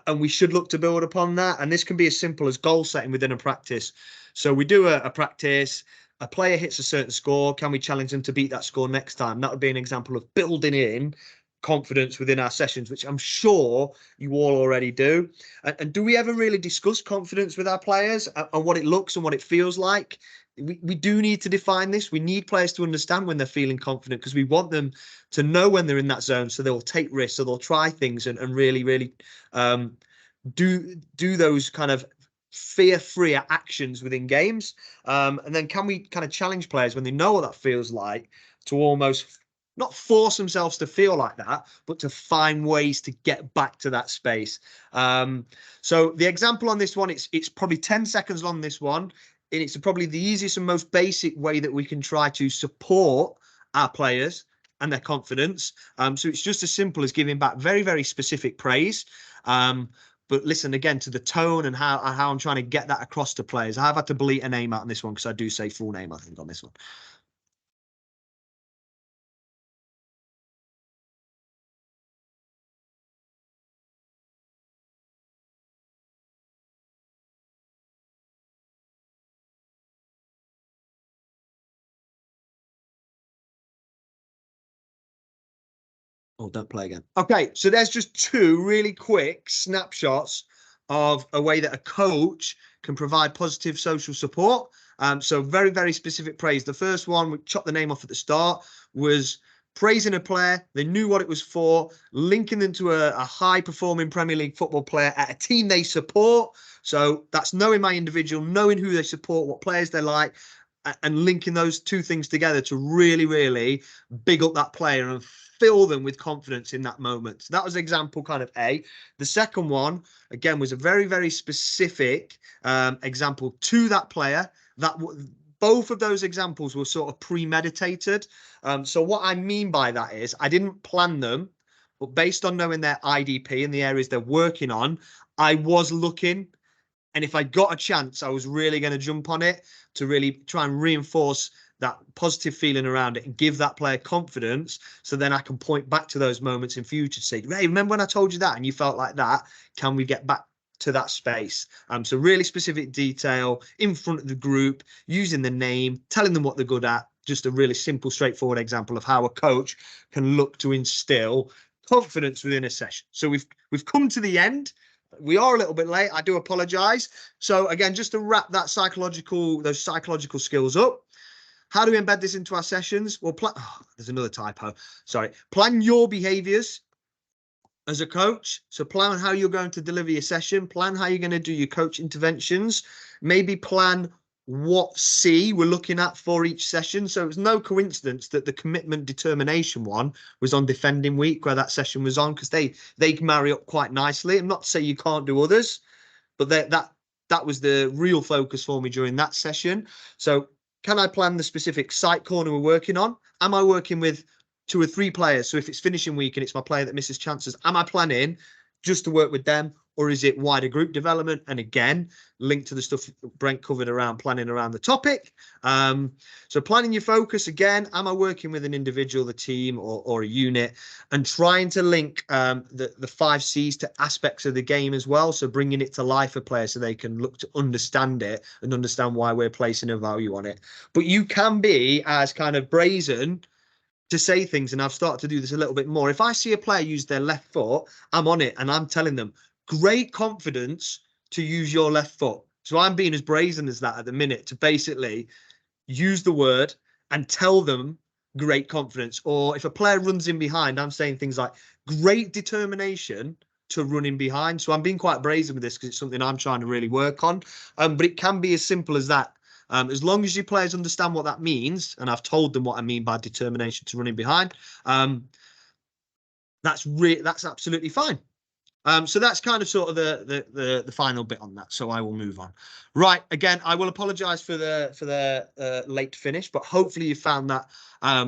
and we should look to build upon that. And this can be as simple as goal setting within a practice. So we do a practice, a player hits a certain score. Can we challenge them to beat that score next time? That would be an example of building in confidence within our sessions, which I'm sure you all already do. And do we ever really discuss confidence with our players and what it looks and what it feels like? We do need to define this. We need players to understand when they're feeling confident, because we want them to know when they're in that zone, so they'll take risks, so they'll try things and really do those kind of fear-free actions within games. And then can we kind of challenge players when they know what that feels like to almost not force themselves to feel like that, but to find ways to get back to that space. So the example on this one, it's probably 10 seconds long, this one, and it's probably the easiest and most basic way that we can try to support our players and their confidence. So it's just as simple as giving back very specific praise. But listen again to the tone and how I'm trying to get that across to players. I have had to bleat a name out on this one because I do say full name, I think, on this one. Oh, don't play again. Okay, so there's just two really quick snapshots of a way that a coach can provide positive social support. So very specific praise. The first one, we chopped the name off at the start, was praising a player. They knew what it was for, linking them to a high-performing Premier League football player at a team they support. So that's knowing my individual, knowing who they support, what players they like, and linking those two things together to really big up that player and fill them with confidence in that moment. So that was example kind of A. The second one, again, was a very specific example to that player. That both of those examples were sort of premeditated. So what I mean by that is I didn't plan them, but based on knowing their IDP and the areas they're working on, I was looking. And if I got a chance, I was really going to jump on it to really try and reinforce that positive feeling around it and give that player confidence. So then I can point back to those moments in future to say, hey, remember when I told you that and you felt like that? Can we get back to that space? So really specific detail in front of the group, using the name, telling them what they're good at. Just a really simple, straightforward example of how a coach can look to instill confidence within a session. So we've come to the end. We are a little bit late. I do apologize. So again, just to wrap those psychological skills up, how do we embed this into our sessions? Well, there's another typo. Sorry. Plan your behaviors as a coach. So plan how you're going to deliver your session. Plan how you're going to do your coach interventions. Maybe plan what C we're looking at for each session. So it's no coincidence that the commitment determination one was on defending week where that session was on, because they marry up quite nicely. I'm not to say you can't do others, but that was the real focus for me during that session. So can I plan the specific site corner we're working on? Am I working with 2 or 3 players? So if it's finishing week and it's my player that misses chances, am I planning just to work with them? Or is it wider group development? And again, linked to the stuff Brent covered around planning around the topic. So planning your focus, again, am I working with an individual, the team, or a unit? And trying to link the 5 C's to aspects of the game as well. So bringing it to life for players so they can look to understand it and understand why we're placing a value on it. But you can be as kind of brazen to say things, and I've started to do this a little bit more. If I see a player use their left foot, I'm on it and I'm telling them, great confidence to use your left foot. So I'm being as brazen as that at the minute to basically use the word and tell them great confidence. Or if a player runs in behind, I'm saying things like great determination to running behind. So I'm being quite brazen with this because it's something I'm trying to really work on. But it can be as simple as that. As long as your players understand what that means, and I've told them what I mean by determination to running behind, that's absolutely fine. So that's kind of sort of the final bit on that. So I will move on. Right. Again, I will apologise for the late finish, but hopefully you found that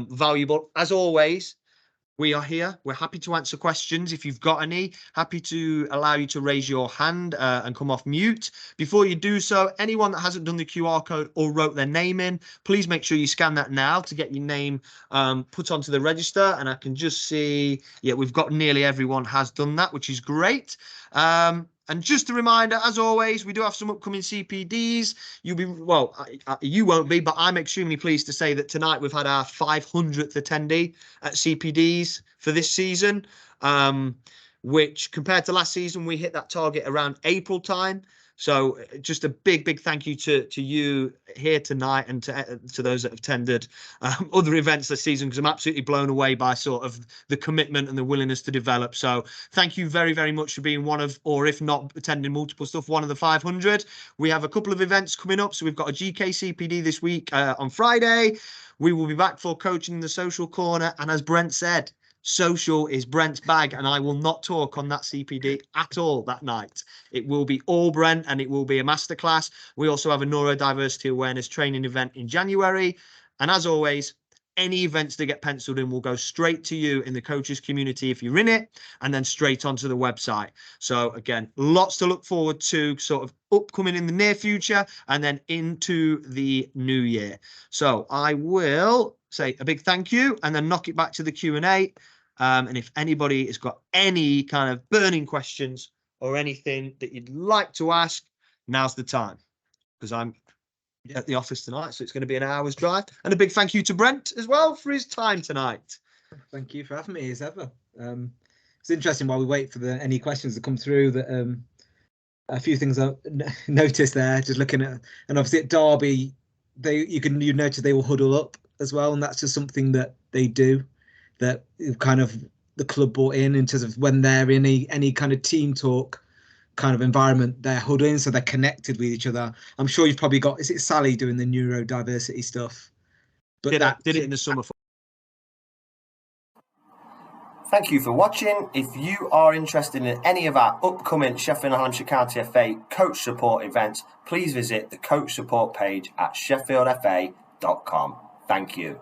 valuable. As always, we are here. We're happy to answer questions. If you've got any, happy to allow you to raise your hand and come off mute. Before you do so, anyone that hasn't done the QR code or wrote their name in, please make sure you scan that now to get your name put onto the register. And I can just see, yeah, we've got nearly everyone has done that, which is great. And just a reminder, as always, we do have some upcoming CPDs. You'll be, well, you won't be, but I'm extremely pleased to say that tonight we've had our 500th attendee at CPDs for this season, which compared to last season, we hit that target around April time. So just a big thank you to you here tonight and to those that have attended other events this season, because I'm absolutely blown away by sort of the commitment and the willingness to develop. So thank you very much for being one of, or if not attending multiple stuff, one of the 500. We have a couple of events coming up. So we've got a GK CPD this week on Friday. We will be back for coaching in the social corner. And as Brent said, social is Brent's bag, and I will not talk on that CPD at all that night. It will be all Brent, and it will be a masterclass. We also have a neurodiversity awareness training event in January. And as always, any events that get penciled in will go straight to you in the coaches community if you're in it, and then straight onto the website. So again, lots to look forward to sort of upcoming in the near future and then into the new year. So I will say a big thank you and then knock it back to the Q&A. And if anybody has got any kind of burning questions or anything that you'd like to ask, now's the time, because I'm at the office tonight, so it's going to be an hour's drive. And a big thank you to Brent as well for his time tonight. Thank you for having me, as ever. It's interesting while we wait for any questions to come through that a few things I noticed there, just looking at, and obviously at Derby, you notice they all huddle up as well, and that's just something that they do, that kind of the club brought in terms of when they're in any kind of team talk kind of environment, they're huddling, so they're connected with each other. I'm sure you've probably got, is it Sally doing the neurodiversity stuff? But did it in the summer. Thank you for watching. If you are interested in any of our upcoming Sheffield and Hampshire County FA coach support events, please visit the coach support page at sheffieldfa.com. Thank you.